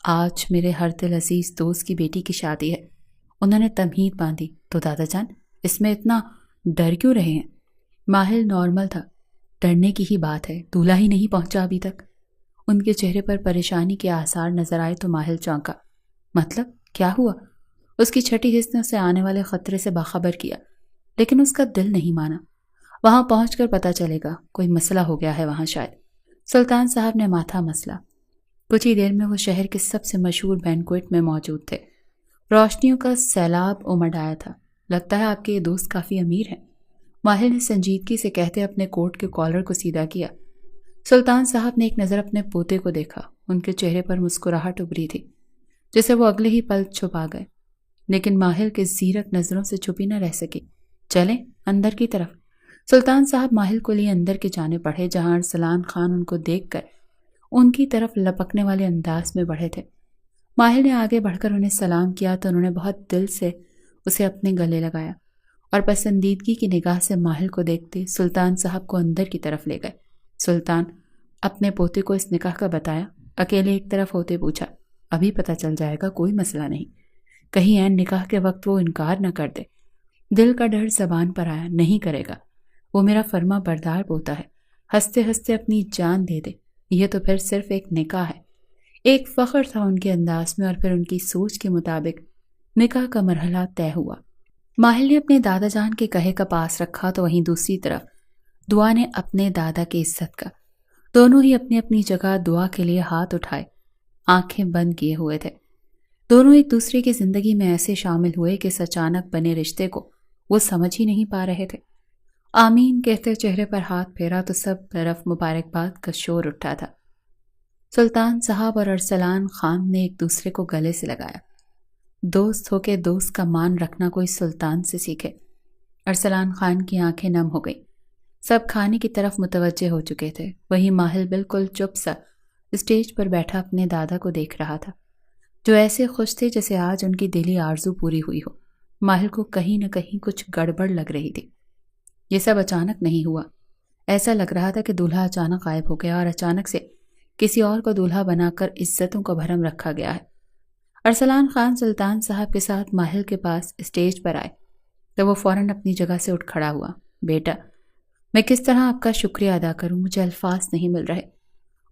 آج میرے ہر دل عزیز دوست کی بیٹی کی شادی ہے، انہوں نے تمہید باندھی۔ تو دادا جان، اس میں اتنا ڈر کیوں رہے ہیں؟ ماہل نارمل تھا، ڈرنے کی ہی بات ہے، دولہا ہی نہیں پہنچا ابھی تک۔ ان کے چہرے پر پریشانی کے آثار نظر آئے تو ماہل چونکا۔ مطلب کیا ہوا؟ اس کی چھٹی حس نے اسے آنے والے خطرے سے باخبر کیا، لیکن اس کا دل نہیں مانا۔ وہاں پہنچ کر پتہ چلے گا، کوئی مسئلہ ہو گیا ہے وہاں شاید۔ سلطان صاحب نے ماتھا مسلا۔ کچھ ہی دیر میں وہ شہر کے سب سے مشہور بینکویٹ میں موجود تھے۔ روشنیوں کا سیلاب امڈ آیا تھا۔ لگتا ہے آپ کے یہ دوست کافی امیر ہیں، ماہل نے سنجیدگی سے کہتے اپنے کوٹ کے کالر کو سیدھا کیا۔ سلطان صاحب نے ایک نظر اپنے پوتے کو دیکھا۔ ان کے چہرے پر مسکراہٹ ابھری تھی، جسے وہ اگلے ہی پل چھپا گئے، لیکن ماہل کے زیرک نظروں سے چھپی نہ رہ سکی۔ چلیں اندر کی طرف۔ سلطان صاحب ماہل کو لیے اندر کے جانے پڑھے، جہاں ارسلان خان ان کو دیکھ کر ان کی طرف لپکنے والے انداز میں بڑھے تھے۔ ماہل نے آگے بڑھ کر انہیں سلام کیا تو انہوں نے بہت دل سے اسے اپنے گلے لگایا اور پسندیدگی کی نگاہ سے ماہل کو دیکھتے سلطان صاحب کو اندر کی طرف لے گئے۔ سلطان، اپنے پوتے کو اس نکاح کا بتایا؟ اکیلے ایک طرف ہوتے پوچھا۔ ابھی پتہ چل جائے گا، کوئی مسئلہ نہیں، کہیں عین نکاح کے وقت وہ انکار نہ کر دے۔ دل کا ڈر زبان پر آیا، نہیں کرے گا، وہ میرا فرما بردار پوتا ہے، ہنستے ہنستے اپنی جان دے دے، یہ تو پھر صرف ایک نکاح ہے۔ ایک فخر تھا ان کے انداز میں، اور پھر ان کی سوچ کے مطابق نکاح کا مرحلہ طے ہوا۔ ماہل نے اپنے دادا جان کے کہے کا پاس رکھا تو وہیں دوسری طرف دعا نے اپنے دادا کی عزت کا۔ دونوں ہی اپنی اپنی جگہ دعا کے لیے ہاتھ اٹھائے، آنکھیں بند کیے ہوئے تھے۔ دونوں ایک دوسرے کی زندگی میں ایسے شامل ہوئے کہ اس اچانک بنے رشتے کو وہ سمجھ ہی نہیں پا رہے تھے۔ آمین کہتے چہرے پر ہاتھ پھیرا تو سب طرف مبارکباد کا شور اٹھا تھا۔ سلطان صاحب اور ارسلان خان نے ایک دوسرے کو گلے سے لگایا۔ دوست ہو کے دوست کا مان رکھنا کوئی سلطان سے سیکھے۔ ارسلان خان کی آنکھیں نم ہو گئیں۔ سب کھانے کی طرف متوجہ ہو چکے تھے، وہیں ماہل بالکل چپ سا اسٹیج پر بیٹھا اپنے دادا کو دیکھ رہا تھا، جو ایسے خوش تھے جیسے آج ان کی دلی آرزو پوری ہوئی ہو۔ ماہل کو کہیں نہ کہیں کچھ گڑبڑ لگ رہی تھی۔ یہ سب اچانک نہیں ہوا، ایسا لگ رہا تھا کہ دولہا اچانک غائب ہو گیا اور اچانک سے کسی اور کو دولہا بنا کر عزتوں کو بھرم رکھا گیا ہے۔ ارسلان خان سلطان صاحب کے ساتھ ماہل کے پاس اسٹیج پر آئے تو وہ فوراً اپنی جگہ سے اٹھ کھڑا ہوا۔ بیٹا، میں کس طرح آپ کا شکریہ ادا کروں، مجھے الفاظ نہیں مل رہے۔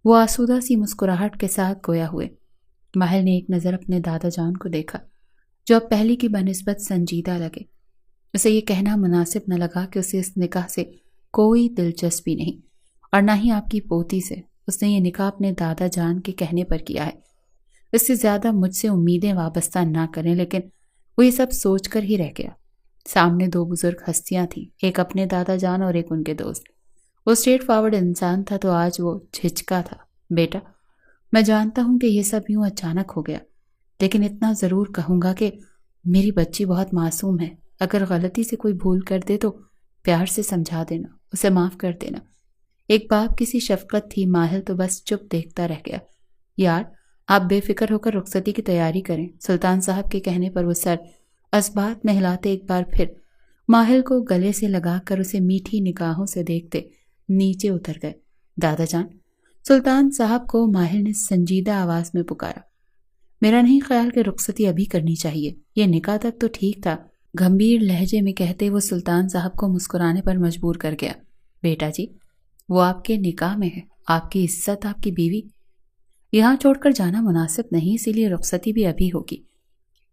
وہ آسودہ سی مسکراہٹ کے ساتھ گویا ہوئے۔ ماہل نے ایک نظر اپنے دادا جان کو دیکھا، جو اب پہلی کی بنسبت سنجیدہ لگے۔ اسے یہ کہنا مناسب نہ لگا کہ اسے اس نکاح سے کوئی دلچسپی نہیں، اور نہ ہی آپ کی پوتی سے۔ اس نے یہ نکاح اپنے دادا جان کے کہنے پر کیا ہے۔ اس سے زیادہ مجھ سے امیدیں وابستہ نہ کریں، لیکن وہ یہ سب سوچ کر ہی رہ گیا۔ سامنے دو بزرگ ہستیاں تھیں، ایک اپنے دادا جان اور ایک ان کے دوست۔ وہ اسٹریٹ فارورڈ انسان تھا تو آج وہ جھجکا تھا۔ بیٹا، میں جانتا ہوں کہ یہ سب یوں اچانک ہو گیا، لیکن اتنا ضرور کہوں گا کہ میری بچی بہت معصوم ہے۔ اگر غلطی سے کوئی بھول کر دے تو پیار سے سمجھا دینا، اسے معاف کر دینا۔ ایک باپ کی سی شفقت تھی۔ ماہل تو بس چپ دیکھتا رہ گیا۔ یار، آپ بے فکر ہو کر رخصتی کی تیاری کریں۔ سلطان صاحب کے کہنے پر وہ سر اسبات میں ہلاتے ایک بار پھر ماہل کو گلے سے لگا کر اسے میٹھی نگاہوں سے دیکھتے نیچے اتر گئے۔ دادا جان، سلطان صاحب کو ماہل نے سنجیدہ آواز میں پکارا۔ میرا نہیں خیال کہ رخصتی ابھی کرنی چاہیے، یہ نکاح تک تو ٹھیک تھا، گمبھیر لہجے میں کہتے وہ سلطان صاحب کو مسکرانے پر مجبور کر گیا۔ بیٹا جی، وہ آپ کے نکاح میں ہے، آپ کی عزت، آپ کی بیوی، یہاں چھوڑ کر جانا مناسب نہیں، اسی لیے رخصتی بھی ابھی ہوگی۔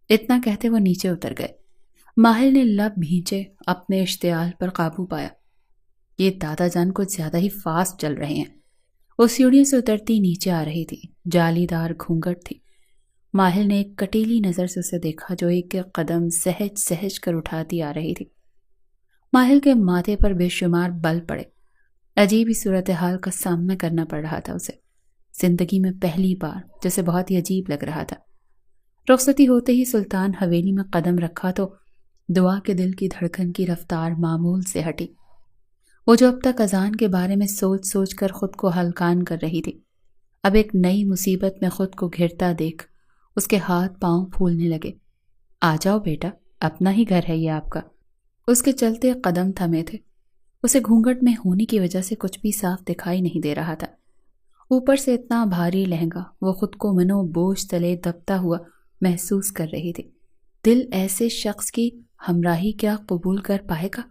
اتنا کہتے وہ نیچے اتر گئے۔ ماہل نے لب بھینچے اپنے اشتعال پر قابو پایا۔ یہ دادا جان کچھ زیادہ ہی فاسٹ چل رہے ہیں۔ وہ سیڑھیوں سے اترتی نیچے آ رہی تھی، جالی دار گھونگھٹ تھی۔ ماہل نے ایک کٹیلی نظر سے اسے دیکھا جو ایک قدم سہج سہج کر اٹھاتی آ رہی تھی۔ ماہل کے ماتھے پر بے شمار بل پڑے۔ عجیب ہی صورتحال کا سامنا کرنا پڑ رہا تھا اسے، زندگی میں پہلی بار، جیسے بہت ہی عجیب لگ رہا تھا۔ رخصتی ہوتے ہی سلطان حویلی میں قدم رکھا تو دعا کے دل کی دھڑکن کی رفتار معمول سے ہٹی۔ وہ جو اب تک اذان کے بارے میں سوچ سوچ کر خود کو ہلکان کر رہی تھی، اب ایک نئی مصیبت میں خود کو گھرتا دیکھ اس کے ہاتھ پاؤں پھولنے لگے۔ آ جاؤ بیٹا، اپنا ہی گھر ہے یہ آپ کا۔ اس کے چلتے قدم تھمے تھے۔ اسے گھونگھٹ میں ہونے کی وجہ سے کچھ بھی صاف دکھائی نہیں دے رہا تھا۔ اوپر سے اتنا بھاری لہنگا، وہ خود کو منو بوجھ تلے دبتا ہوا محسوس کر رہی تھی۔ دل ایسے شخص کی ہمراہی کیا قبول کر پائے گا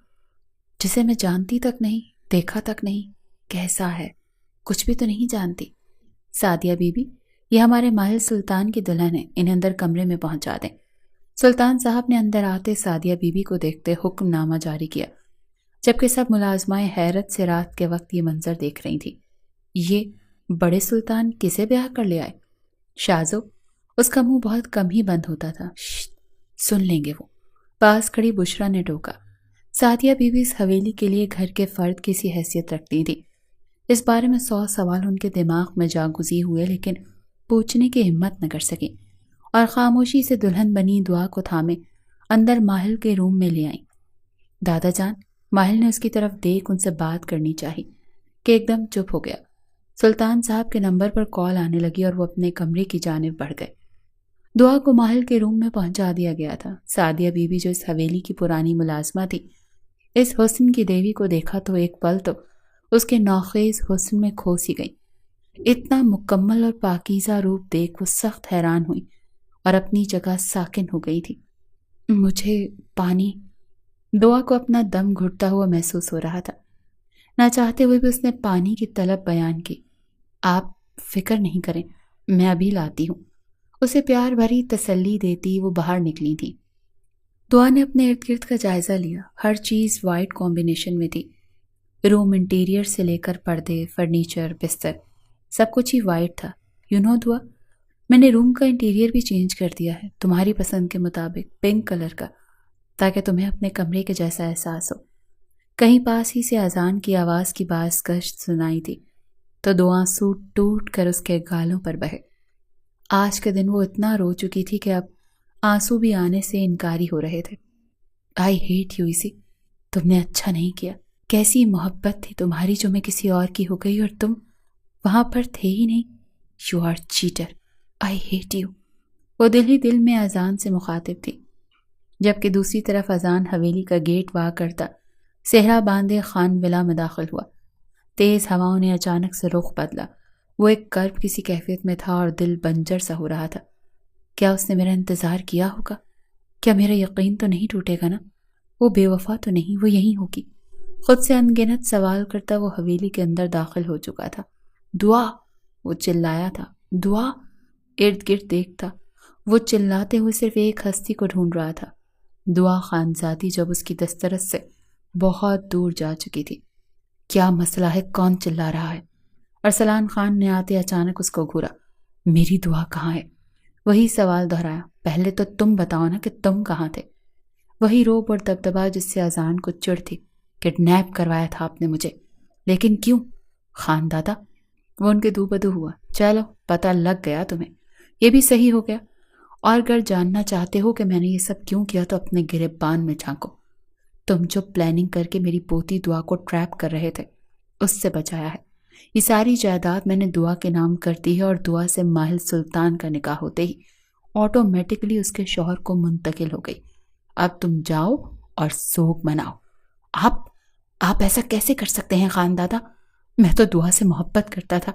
جسے میں جانتی تک نہیں، دیکھا تک نہیں؟ کیسا ہے؟ کچھ بھی تو نہیں جانتی۔ سعدیہ بی بی، یہ ہمارے ماہل سلطان کی دلہن ہے، انہیں اندر کمرے میں پہنچا دیں۔ سلطان صاحب نے اندر آتے سعدیہ بی بی کو دیکھتے حکم نامہ جاری کیا، جبکہ سب ملازمائیں حیرت سے رات کے وقت یہ منظر دیکھ رہی تھی۔ یہ بڑے سلطان کسے بیاہ کر لے آئے؟ شازو، اس کا منہ بہت کم ہی بند ہوتا تھا۔ سن لیں گے وہ، پاس کھڑی بشرا نے ٹوکا۔ سعدیہ بی بی اس حویلی کے لیے گھر کے فرد کی سی حیثیت رکھتی تھی۔ اس بارے میں 100 سوال ان کے دماغ میں جاگزی ہوئے، لیکن پوچھنے کی ہمت نہ کر سکیں، اور خاموشی سے دلہن بنی دعا کو تھامے اندر ماہل کے روم میں لے آئیں۔ دادا جان، ماہل نے اس کی طرف دیکھ ان سے بات کرنی چاہی کہ ایک دم چپ ہو گیا۔ سلطان صاحب کے نمبر پر کال آنے لگی اور وہ اپنے کمرے کی جانب بڑھ گئے۔ دعا کو ماہل کے روم میں پہنچا دیا گیا تھا۔ سعدیہ بی بی جو اس حویلی کی پرانی ملازمہ تھی، اس حسن کی دیوی کو دیکھا تو ایک پل تو اس کے نوخیز حسن میں کھو سی گئی۔ اتنا مکمل اور پاکیزہ روپ دیکھ وہ سخت حیران ہوئی اور اپنی جگہ ساکن ہو گئی تھی۔ مجھے پانی، دعا کو اپنا دم گھٹتا ہوا محسوس ہو رہا تھا۔ نہ چاہتے ہوئے بھی اس نے پانی کی طلب بیان کی۔ آپ فکر نہیں کریں، میں ابھی لاتی ہوں۔ اسے پیار بھری تسلی دیتی وہ باہر نکلی تھی۔ دعا نے اپنے ارد گرد کا جائزہ لیا۔ ہر چیز وائٹ کمبینیشن میں تھی۔ روم انٹیریئر سے لے کر پردے، فرنیچر، بستر، سب کچھ ہی وائٹ تھا۔ دعا، میں نے روم کا انٹیریئر بھی چینج کر دیا ہے، تمہاری پسند کے مطابق، پنک کلر کا، تاکہ تمہیں اپنے کمرے کے جیسا احساس ہو۔ کہیں پاس ہی سے اذان کی آواز کی باعث گشت سنائی تھی تو دعا سوٹ ٹوٹ کر اس کے گالوں پر بہے۔ آج کے دن وہ اتنا رو چکی تھی کہ اب آنسو بھی آنے سے انکاری ہو رہے تھے۔ آئی ہیٹ یو اسی، تم نے اچھا نہیں کیا، کیسی محبت تھی تمہاری جو میں کسی اور کی ہو گئی اور تم وہاں پر تھے ہی نہیں. You are cheater, I hate you. وہ دل ہی دل میں اذان سے مخاطب تھی, جبکہ دوسری طرف اذان حویلی کا گیٹ وا کرتا صحرا باندھے خان ولا میں داخل ہوا. تیز ہواؤں نے اچانک سے رخ بدلا. وہ ایک کرب کسی کیفیت میں تھا اور دل بنجر سا ہو رہا تھا. کیا اس نے میرا انتظار کیا ہوگا؟ کیا میرا یقین تو نہیں ٹوٹے گا نا؟ وہ بے وفا تو نہیں, وہ یہیں ہوگی. خود سے انگنت سوال کرتا وہ حویلی کے اندر داخل ہو چکا تھا. دعا, وہ چلایا تھا. دعا. ارد گرد دیکھتا, وہ چلاتے ہوئے صرف ایک ہستی کو ڈھونڈ رہا تھا. دعا خانزادی جب اس کی دسترس سے بہت دور جا چکی تھی. کیا مسئلہ ہے؟ کون چلا رہا ہے؟ ارسلان خان نے آتے اچانک اس کو گھورا. میری دعا کہاں ہے؟ وہی سوال دہرایا. پہلے تو تم بتاؤ نا کہ تم کہاں تھے. وہی روب اور دبدبا جس سے اذان کو چڑ تھی. کڈنیپ کروایا تھا آپ نے مجھے. لیکن کیوں؟ خان دادا. وہ ان کے دو بدو ہوا. چلو پتہ لگ گیا تمہیں, یہ بھی صحیح ہو گیا. اور اگر جاننا چاہتے ہو کہ میں نے یہ سب کیوں کیا تو اپنے گریبان میں جھانکو. تم جو پلاننگ کر کے میری پوتی دعا کو ٹریپ کر رہے تھے, اس سے بچایا ہے. یہ ساری جائیداد میں نے دعا کے نام کر دی ہے اور دعا سے ماہل سلطان کا نکاح ہوتے ہی آٹومیٹکلی اس کے شوہر کو منتقل ہو گئی. اب تم جاؤ اور سوگ مناؤ. آپ ایسا کیسے کر سکتے ہیں خان دادا؟ میں تو دعا سے محبت کرتا تھا.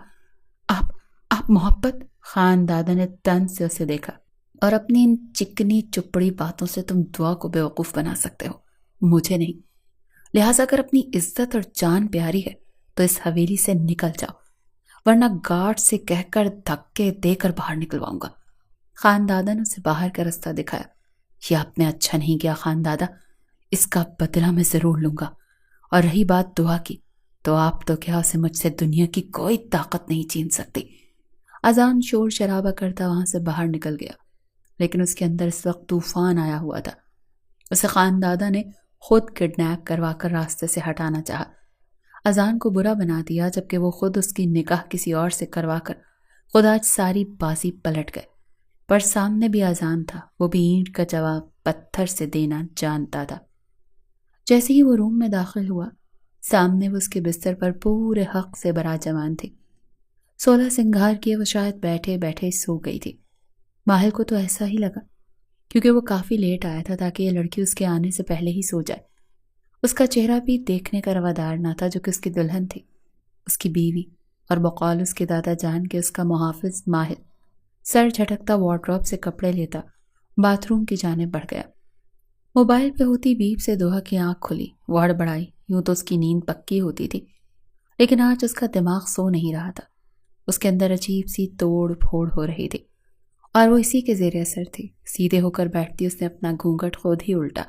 آپ محبت؟ خان دادا نے تن سے اسے دیکھا. اور اپنی ان چکنی چپڑی باتوں سے تم دعا کو بیوقوف بنا سکتے ہو, مجھے نہیں. لہٰذا اگر اپنی عزت اور جان پیاری ہے تو اس حویلی سے نکل جاؤ, ورنہ گارڈ سے کہہ کر دھکے دے کر باہر نکلواؤں گا. خان دادا نے اسے باہر کا رستہ دکھایا. یہ آپ نے اچھا نہیں کیا خان دادا, اس کا بدلہ میں ضرور لوں گا. اور رہی بات دعا کی, تو آپ تو کیا اسے مجھ سے دنیا کی کوئی طاقت نہیں چھین سکتی. اذان شور شرابہ کرتا وہاں سے باہر نکل گیا, لیکن اس کے اندر اس وقت طوفان آیا ہوا تھا. اسے خان دادا نے خود کڈنیپ کروا کر راستے سے ہٹانا چاہا. اذان کو برا بنا دیا, جبکہ وہ خود اس کی نکاح کسی اور سے کروا کر خود آج ساری بازی پلٹ گئے. پر سامنے بھی اذان تھا, وہ بھی اینٹ کا جواب پتھر سے دینا جانتا تھا. جیسے ہی وہ روم میں داخل ہوا, سامنے وہ اس کے بستر پر پورے حق سے براجمان تھی. 16 سنگھار کیے وہ شاید بیٹھے بیٹھے سو گئی تھی. ماہل کو تو ایسا ہی لگا, کیونکہ وہ کافی لیٹ آیا تھا تاکہ یہ لڑکی اس کے آنے سے پہلے ہی سو جائے. اس کا چہرہ بھی دیکھنے کا روادار نہ تھا, جو کہ اس کی دلہن تھی, اس کی بیوی, اور بقول اس کے دادا جان کے اس کا محافظ ماہل. سر جھٹکتا وارڈروب سے کپڑے لیتا باتھ روم کی جانب بڑھ گیا. موبائل پہ ہوتی بیپ سے دوہا کی آنکھ کھلی, وہ ہڑبڑائی. یوں تو اس کی نیند پکی ہوتی تھی, لیکن آج اس کا دماغ سو نہیں رہا تھا. اس کے اندر عجیب سی توڑ پھوڑ ہو رہی تھی, اور وہ اسی کے زیر اثر تھی. سیدھے ہو کر بیٹھتی اس نے اپنا گھونگھٹ خود ہی الٹا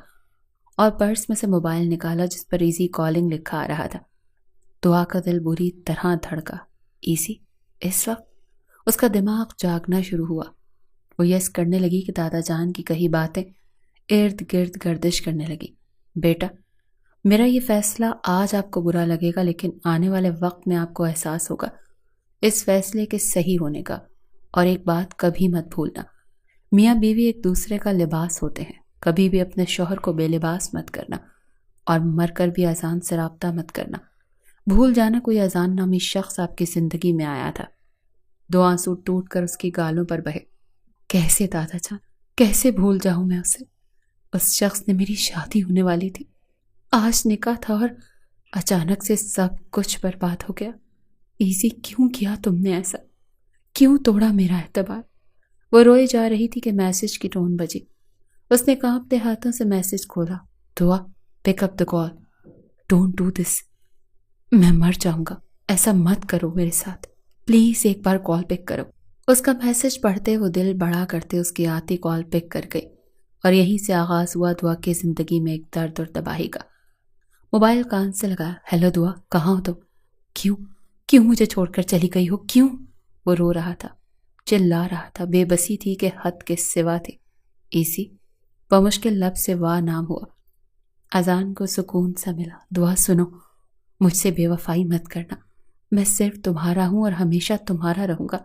اور پرس میں سے موبائل نکالا جس پر ایزی کالنگ لکھا آ رہا تھا. دعا کا دل بری طرح دھڑکا. ایزی؟ اس وقت اس کا دماغ جاگنا شروع ہوا. وہ یس کرنے لگی کہ دادا جان کی کہی باتیں ارد گرد گردش کرنے لگی. بیٹا, میرا یہ فیصلہ آج آپ کو برا لگے گا, لیکن آنے والے وقت میں آپ کو احساس ہوگا اس فیصلے کے صحیح ہونے کا. اور ایک بات کبھی مت بھولنا, میاں بیوی ایک دوسرے کا لباس ہوتے ہیں. کبھی بھی اپنے شوہر کو بے لباس مت کرنا, اور مر کر بھی اذان سے رابطہ مت کرنا. بھول جانا کوئی اذان نامی شخص آپ کی زندگی میں آیا تھا. 2 آنسو ٹوٹ کر اس کی گالوں پر بہے. کیسے دادا جان, کیسے بھول جاؤں میں اسے؟ اس شخص نے میری شادی ہونے والی تھی, آج نکاح تھا, اور اچانک سے سب کچھ برباد ہو گیا. ایزی, کیوں کیا تم نے ایسا؟ کیوں توڑا میرا اعتبار؟ وہ روئے جا رہی تھی کہ میسج کی ٹون بجی. اس نے کانپتے ہاتھوں سے میسج کھولا. دعا, پک اپ دا کال. ڈونٹ ڈو دس. میں مر جاؤں گا, ایسا مت کرو میرے ساتھ, پلیز ایک بار کال پک کرو. اس کا میسج پڑھتے وہ دل بڑا کرتے اس کی آتی کال پک کر گئی, اور یہیں سے آغاز ہوا دعا کی زندگی میں ایک درد اور تباہی کا. موبائل کان سے لگا. ہیلو دعا, کہاں ہو تم؟ کیوں مجھے چھوڑ کر چلی گئی ہو؟ کیوں؟ وہ رو رہا تھا, چلا رہا تھا, بے بسی تھی کہ حد کے سوا تھی. ایسی بمشکل لب سے وا نام ہوا. اذان کو سکون سا ملا. دعا سنو, مجھ سے بے وفائی مت کرنا, میں صرف تمہارا ہوں اور ہمیشہ تمہارا رہوں گا.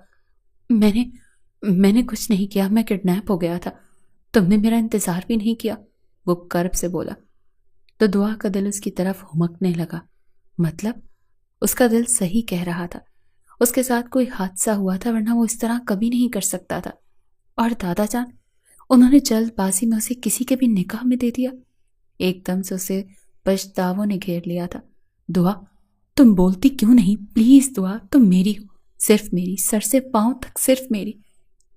میں نے کچھ نہیں کیا, میں کڈنیپ ہو گیا تھا, تم نے میرا انتظار بھی نہیں کیا, وہ کرب سے بولا. تو دعا کا دل اس کی طرف ہمکنے لگا. مطلب اس کا دل صحیح کہہ رہا تھا، اس کے ساتھ کوئی حادثہ ہوا تھا، ورنہ وہ اس طرح کبھی نہیں کر سکتا تھا۔ اور دادا جان، انہوں نے جلد بازی میں اسے کسی کے بھی نکاح میں دے دیا۔ ایک دم سے اسے پچھتاووں نے گھیر لیا تھا۔ دعا، تم بولتی کیوں نہیں؟ پلیز دعا، تم میری ہو، صرف میری، سر سے پاؤں تک صرف میری۔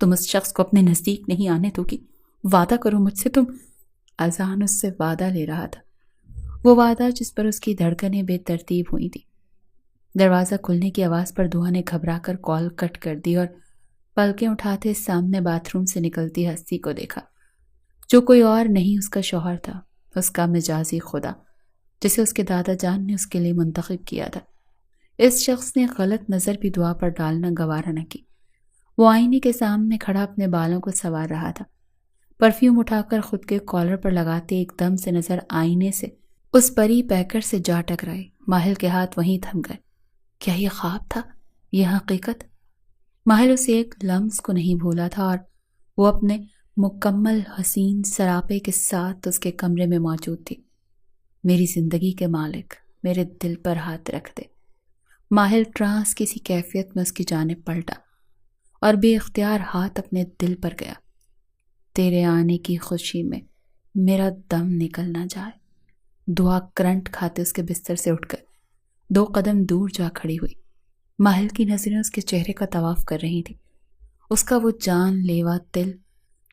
تم اس شخص کو اپنے نزدیک نہیں آنے دو گی، وعدہ کرو مجھ سے تم۔ اذان اس سے وعدہ لے رہا تھا، وہ وعدہ جس پر اس کی دھڑکنیں بے ترتیب ہوئی تھی۔ دروازہ کھلنے کی آواز پر دعا نے گھبرا کر کال کٹ کر دی اور پلکیں اٹھاتے سامنے باتھ روم سے نکلتی ہستی کو دیکھا، جو کوئی اور نہیں اس کا شوہر تھا، اس کا مجازی خدا، جسے اس کے دادا جان نے اس کے لیے منتخب کیا تھا۔ اس شخص نے غلط نظر بھی دعا پر ڈالنا گوارا نہ کی۔ وہ آئینے کے سامنے کھڑا اپنے بالوں کو سنوار رہا تھا، پرفیوم اٹھا کر خود کے کالر پر لگاتے ایک دم سے نظر آئینے سے اس پری پیکر سے جا ٹکرائی۔ ماہل کے ہاتھ وہیں تھم گئے۔ کیا یہ خواب تھا، یہ حقیقت؟ ماہل اسے ایک لمس کو نہیں بھولا تھا، اور وہ اپنے مکمل حسین سراپے کے ساتھ اس کے کمرے میں موجود تھی۔ میری زندگی کے مالک، میرے دل پر ہاتھ رکھ دے۔ ماہل ٹرانس کسی کیفیت میں اس کی جانب پلٹا اور بے اختیار ہاتھ اپنے دل پر گیا۔ تیرے آنے کی خوشی میں میرا دم نکل نہ جائے۔ دعا کرنٹ کھاتے اس کے بستر سے اٹھ گئے، 2 قدم دور جا کھڑی ہوئی۔ ماہل کی نظریں اس کے چہرے کا طواف کر رہی تھی، اس کا وہ جان لیوا دل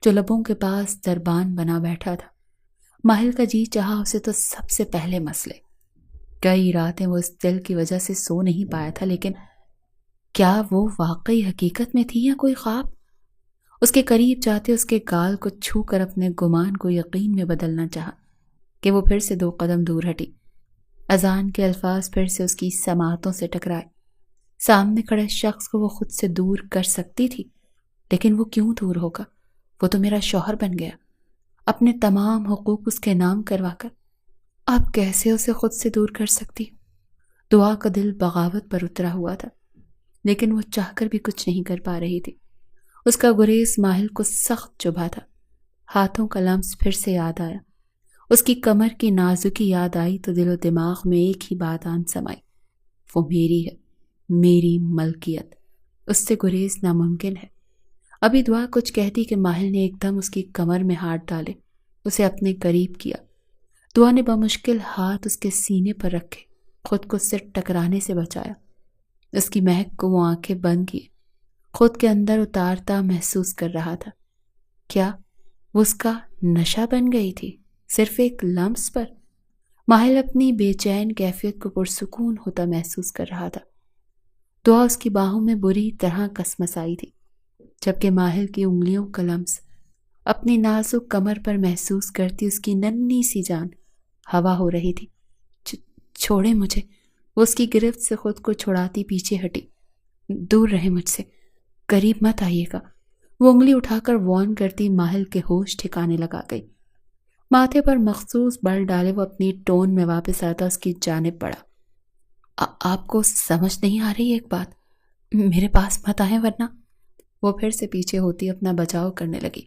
جو لبوں کے پاس دربان بنا بیٹھا تھا۔ ماہل کا جی چاہا اسے تو سب سے پہلے مسلے۔ کئی راتیں وہ اس دل کی وجہ سے سو نہیں پایا تھا، لیکن کیا وہ واقعی حقیقت میں تھی یا کوئی خواب؟ اس کے قریب جاتے اس کے گال کو چھو کر اپنے گمان کو یقین میں بدلنا چاہا کہ وہ پھر سے 2 قدم دور ہٹی۔ اذان کے الفاظ پھر سے اس کی سماعتوں سے ٹکرائے۔ سامنے کھڑے شخص کو وہ خود سے دور کر سکتی تھی، لیکن وہ کیوں دور ہوگا؟ وہ تو میرا شوہر بن گیا، اپنے تمام حقوق اس کے نام کروا کر۔ اب کیسے اسے خود سے دور کر سکتی؟ دعا کا دل بغاوت پر اترا ہوا تھا، لیکن وہ چاہ کر بھی کچھ نہیں کر پا رہی تھی۔ اس کا گریز ماہل کو سخت چبھا تھا۔ ہاتھوں کا لمس پھر سے یاد آیا، اس کی کمر کی نازکی یاد آئی تو دل و دماغ میں ایک ہی بات آن سمائی، وہ میری ہے، میری ملکیت، اس سے گریز ناممکن ہے۔ ابھی دعا کچھ کہتی کہ ماہل نے ایک دم اس کی کمر میں ہاتھ ڈالے، اسے اپنے قریب کیا۔ دعا نے بمشکل ہاتھ اس کے سینے پر رکھے، خود کو اس سے ٹکرانے سے بچایا۔ اس کی مہک کو وہ آنکھیں بند کیے، خود کے اندر اتارتا محسوس کر رہا تھا۔ کیا وہ اس کا نشہ بن گئی تھی، صرف ایک لمس پر؟ ماہل اپنی بے چین کیفیت کو پرسکون ہوتا محسوس کر رہا تھا۔ دعا اس کی باہوں میں بری طرح کسمسائی تھی، جبکہ ماہل کی انگلیوں کا لمس اپنی نازک کمر پر محسوس کرتی اس کی ننھی سی جان ہوا ہو رہی تھی۔ چھوڑے مجھے، وہ اس کی گرفت سے خود کو چھڑاتی پیچھے ہٹی۔ دور رہے مجھ سے، قریب مت آئیے گا، وہ انگلی اٹھا کر وارن کرتی ماہل کے ہوش ٹھکانے لگا گئی۔ ماتھے پر مخصوص بل ڈالے وہ اپنی ٹون میں واپس آتا اس کی جانب بڑھا۔ آپ کو سمجھ نہیں آ رہی ایک بات؟ میرے پاس مت آئیں ورنہ۔ وہ پھر سے پیچھے ہوتی اپنا بچاؤ کرنے لگی۔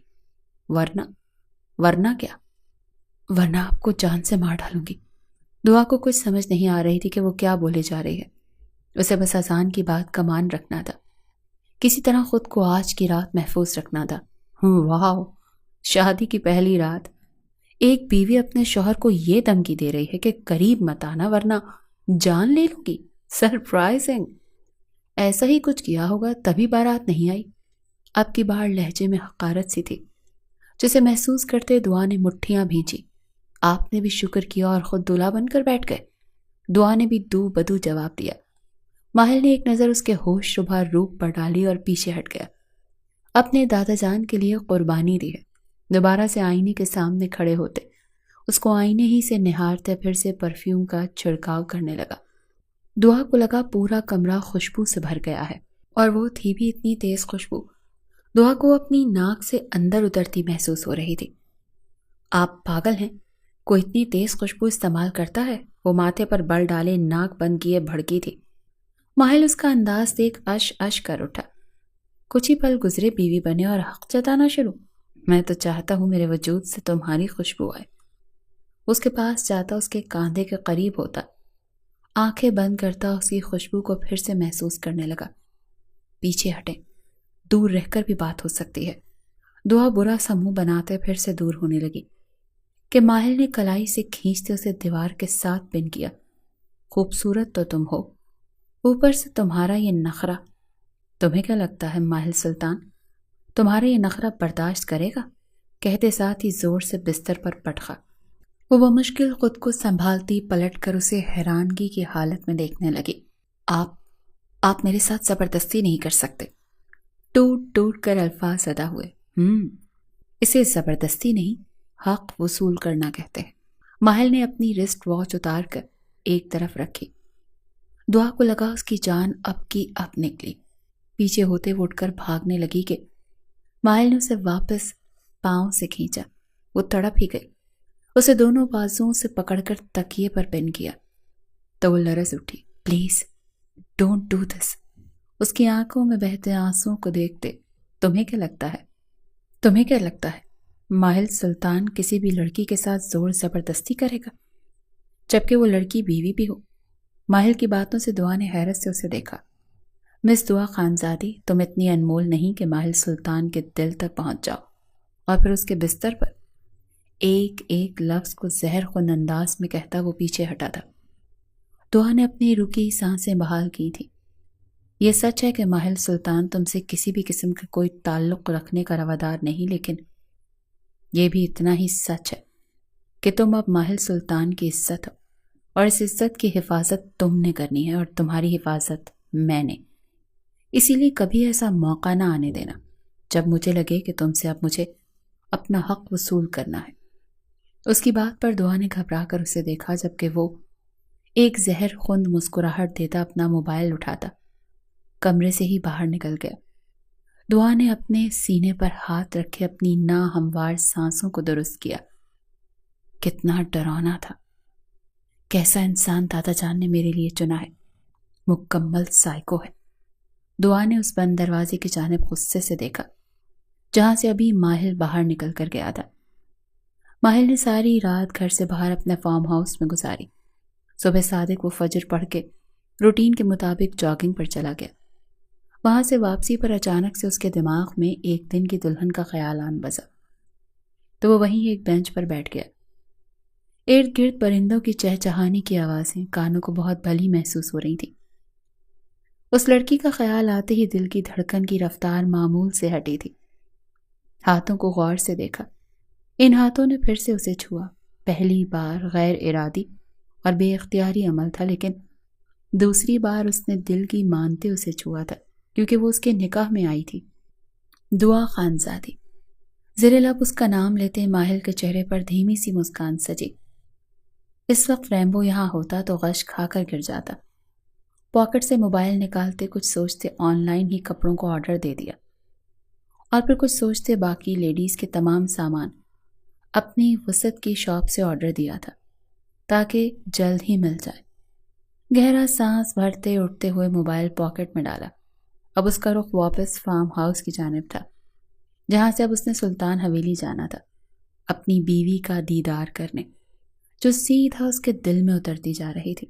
ورنہ کیا؟ ورنہ آپ کو جان سے مار ڈالوں گی۔ دعا کو کچھ سمجھ نہیں آ رہی تھی کہ وہ کیا بولے جا رہی ہے۔ اسے بس اذان کی بات کا مان رکھنا تھا، کسی طرح خود کو آج کی رات محفوظ رکھنا تھا۔ واو، شادی کی پہلی رات، ایک بیوی اپنے شوہر کو یہ دھمکی دے رہی ہے کہ قریب مت آنا ورنہ جان لے لوں گی۔ سرپرائزنگ۔ ایسا ہی کچھ کیا ہوگا تبھی بارات نہیں آئی۔ اب کی بار لہجے میں حقارت سی تھی، جسے محسوس کرتے دعا نے مٹھیاں بھینچی۔ آپ نے بھی شکر کیا اور خود دلہا بن کر بیٹھ گئے؟ دعا نے بھی دو بدو جواب دیا۔ ماہل نے ایک نظر اس کے ہوش شبہ روپ پر ڈالی اور پیچھے ہٹ گیا۔ اپنے دادا جان کے لیے قربانی دی ہے۔ دوبارہ سے آئینے کے سامنے کھڑے ہوتے، اس کو آئینے ہی سے نہارتے پھر سے پرفیوم کا چھڑکاؤ کرنے لگا۔ دعا کو لگا پورا کمرہ خوشبو سے بھر گیا ہے، اور وہ تھی بھی اتنی تیز خوشبو، دعا کو اپنی ناک سے اندر اترتی محسوس ہو رہی تھی۔ آپ پاگل ہیں؟ کوئی اتنی تیز خوشبو استعمال کرتا ہے؟ وہ ماتھے پر بل ڈالے ناک بند کیے بھڑکی تھی۔ ماہل اس کا انداز دیکھ اش اش کر اٹھا۔ کچھ ہی پل گزرے بیوی بنے اور حق جتانا شروع۔ میں تو چاہتا ہوں میرے وجود سے تمہاری خوشبو آئے۔ اس کے پاس جاتا، اس کے کاندھے کے قریب ہوتا آنکھیں بند کرتا اس کی خوشبو کو پھر سے محسوس کرنے لگا۔ پیچھے ہٹیں، دور رہ کر بھی بات ہو سکتی ہے۔ دعا برا سا منہ بناتے پھر سے دور ہونے لگی کہ ماہل نے کلائی سے کھینچتے اسے دیوار کے ساتھ پن کیا۔ خوبصورت تو تم ہو، اوپر سے تمہارا یہ نخرہ۔ تمہیں کیا لگتا ہے ماہل سلطان، تمہارا یہ نخرہ برداشت کرے گا؟ کہتے ساتھ ہی زور سے بستر پر پٹخا۔ وہ بمشکل خود کو سنبھالتی پلٹ کر اسے حیرانگی کی حالت میں دیکھنے لگی۔ آپ میرے ساتھ زبردستی نہیں کر سکتے۔ ٹوٹ ٹوٹ کر الفاظ ادا ہوئے۔ اسے زبردستی نہیں، حق وصول کرنا کہتے ہیں۔ ماہل نے اپنی رسٹ واچ اتار کر ایک طرف رکھی۔ دعا کو لگا اس کی جان اب کی اب نکلی۔ پیچھے ہوتے وہ اٹھ کر بھاگنے لگی کہ ماہل نے اسے واپس پاؤں سے کھینچا۔ وہ تڑپ ہی گئی۔ اسے دونوں بازوؤں سے پکڑ کر تکیے پر پن کیا تو وہ لرز اٹھی۔ Please don't do this. اس کی آنکھوں میں بہتے آنسوں کو دیکھتے تمہیں کیا لگتا ہے ماہل سلطان کسی بھی لڑکی کے ساتھ زور زبردستی کرے گا، جبکہ وہ لڑکی بیوی بھی ہو؟ ماہل کی باتوں سے دعا نے حیرت سے اسے دیکھا۔ مس دعا خانزادی، تم اتنی انمول نہیں کہ ماہل سلطان کے دل تک پہنچ جاؤ اور پھر اس کے بستر پر ایک ایک لفظ کو زہر خون انداز میں کہتا وہ پیچھے ہٹا تھا۔ دعا نے اپنی رکی سانسیں بحال کی تھی۔ یہ سچ ہے کہ ماہل سلطان تم سے کسی بھی قسم کا کوئی تعلق رکھنے کا روادار نہیں، لیکن یہ بھی اتنا ہی سچ ہے کہ تم اب ماہل سلطان کی عزت ہو، اور اس عزت کی حفاظت تم نے کرنی ہے اور تمہاری حفاظت میں نے۔ اسی لیے کبھی ایسا موقع نہ آنے دینا جب مجھے لگے کہ تم سے اب مجھے اپنا حق وصول کرنا ہے۔ اس کی بات پر دعا نے گھبرا کر اسے دیکھا، جبکہ وہ ایک زہر خوند مسکراہٹ دیتا اپنا موبائل اٹھاتا کمرے سے ہی باہر نکل گیا۔ دعا نے اپنے سینے پر ہاتھ رکھے اپنی ناہموار سانسوں کو درست کیا۔ کتنا ڈرانا تھا، کیسا انسان دادا جان نے میرے لیے چنا ہے، مکمل سائیکو ہے۔ دعا نے اس بند دروازے کی جانب غصے سے دیکھا جہاں سے ابھی ماہل باہر نکل کر گیا تھا۔ ماہل نے ساری رات گھر سے باہر اپنے فارم ہاؤس میں گزاری۔ صبح صادق وہ فجر پڑھ کے روٹین کے مطابق جاگنگ پر چلا گیا۔ وہاں سے واپسی پر اچانک سے اس کے دماغ میں ایک دن کی دلہن کا خیال آن بسا تو وہ وہیں ایک بینچ پر بیٹھ گیا۔ ارد گرد پرندوں کی چہچہانے کی آوازیں کانوں کو بہت بھلی محسوس ہو رہی تھی۔ اس لڑکی کا خیال آتے ہی دل کی دھڑکن کی رفتار معمول سے ہٹی تھی۔ ہاتھوں کو غور سے دیکھا۔ ان ہاتھوں نے پھر سے اسے چھوا۔ پہلی بار غیر ارادی اور بے اختیاری عمل تھا، لیکن دوسری بار اس نے دل کی مانتے اسے چھوا تھا کیونکہ وہ اس کے نکاح میں آئی تھی۔ دعا خانزادی۔ زیر لب اس کا نام لیتے ماہل کے چہرے پر دھیمی سی مسکان سجی۔ اس وقت ریمبو یہاں ہوتا تو غش کھا کر گر جاتا۔ پاکٹ سے موبائل نکالتے کچھ سوچتے آن لائن ہی کپڑوں کو آرڈر دے دیا، اور پھر کچھ سوچتے باقی لیڈیز کے تمام سامان اپنی وسط کی شاپ سے آرڈر دیا تھا تاکہ جلد ہی مل جائے۔ گہرا سانس بھرتے اٹھتے ہوئے موبائل پاکٹ میں ڈالا۔ اب اس کا رخ واپس فارم ہاؤس کی جانب تھا جہاں سے اب اس نے سلطان حویلی جانا تھا اپنی بیوی کا دیدار کرنے، جو سیدھا اس کے دل میں اترتی جا رہی تھی۔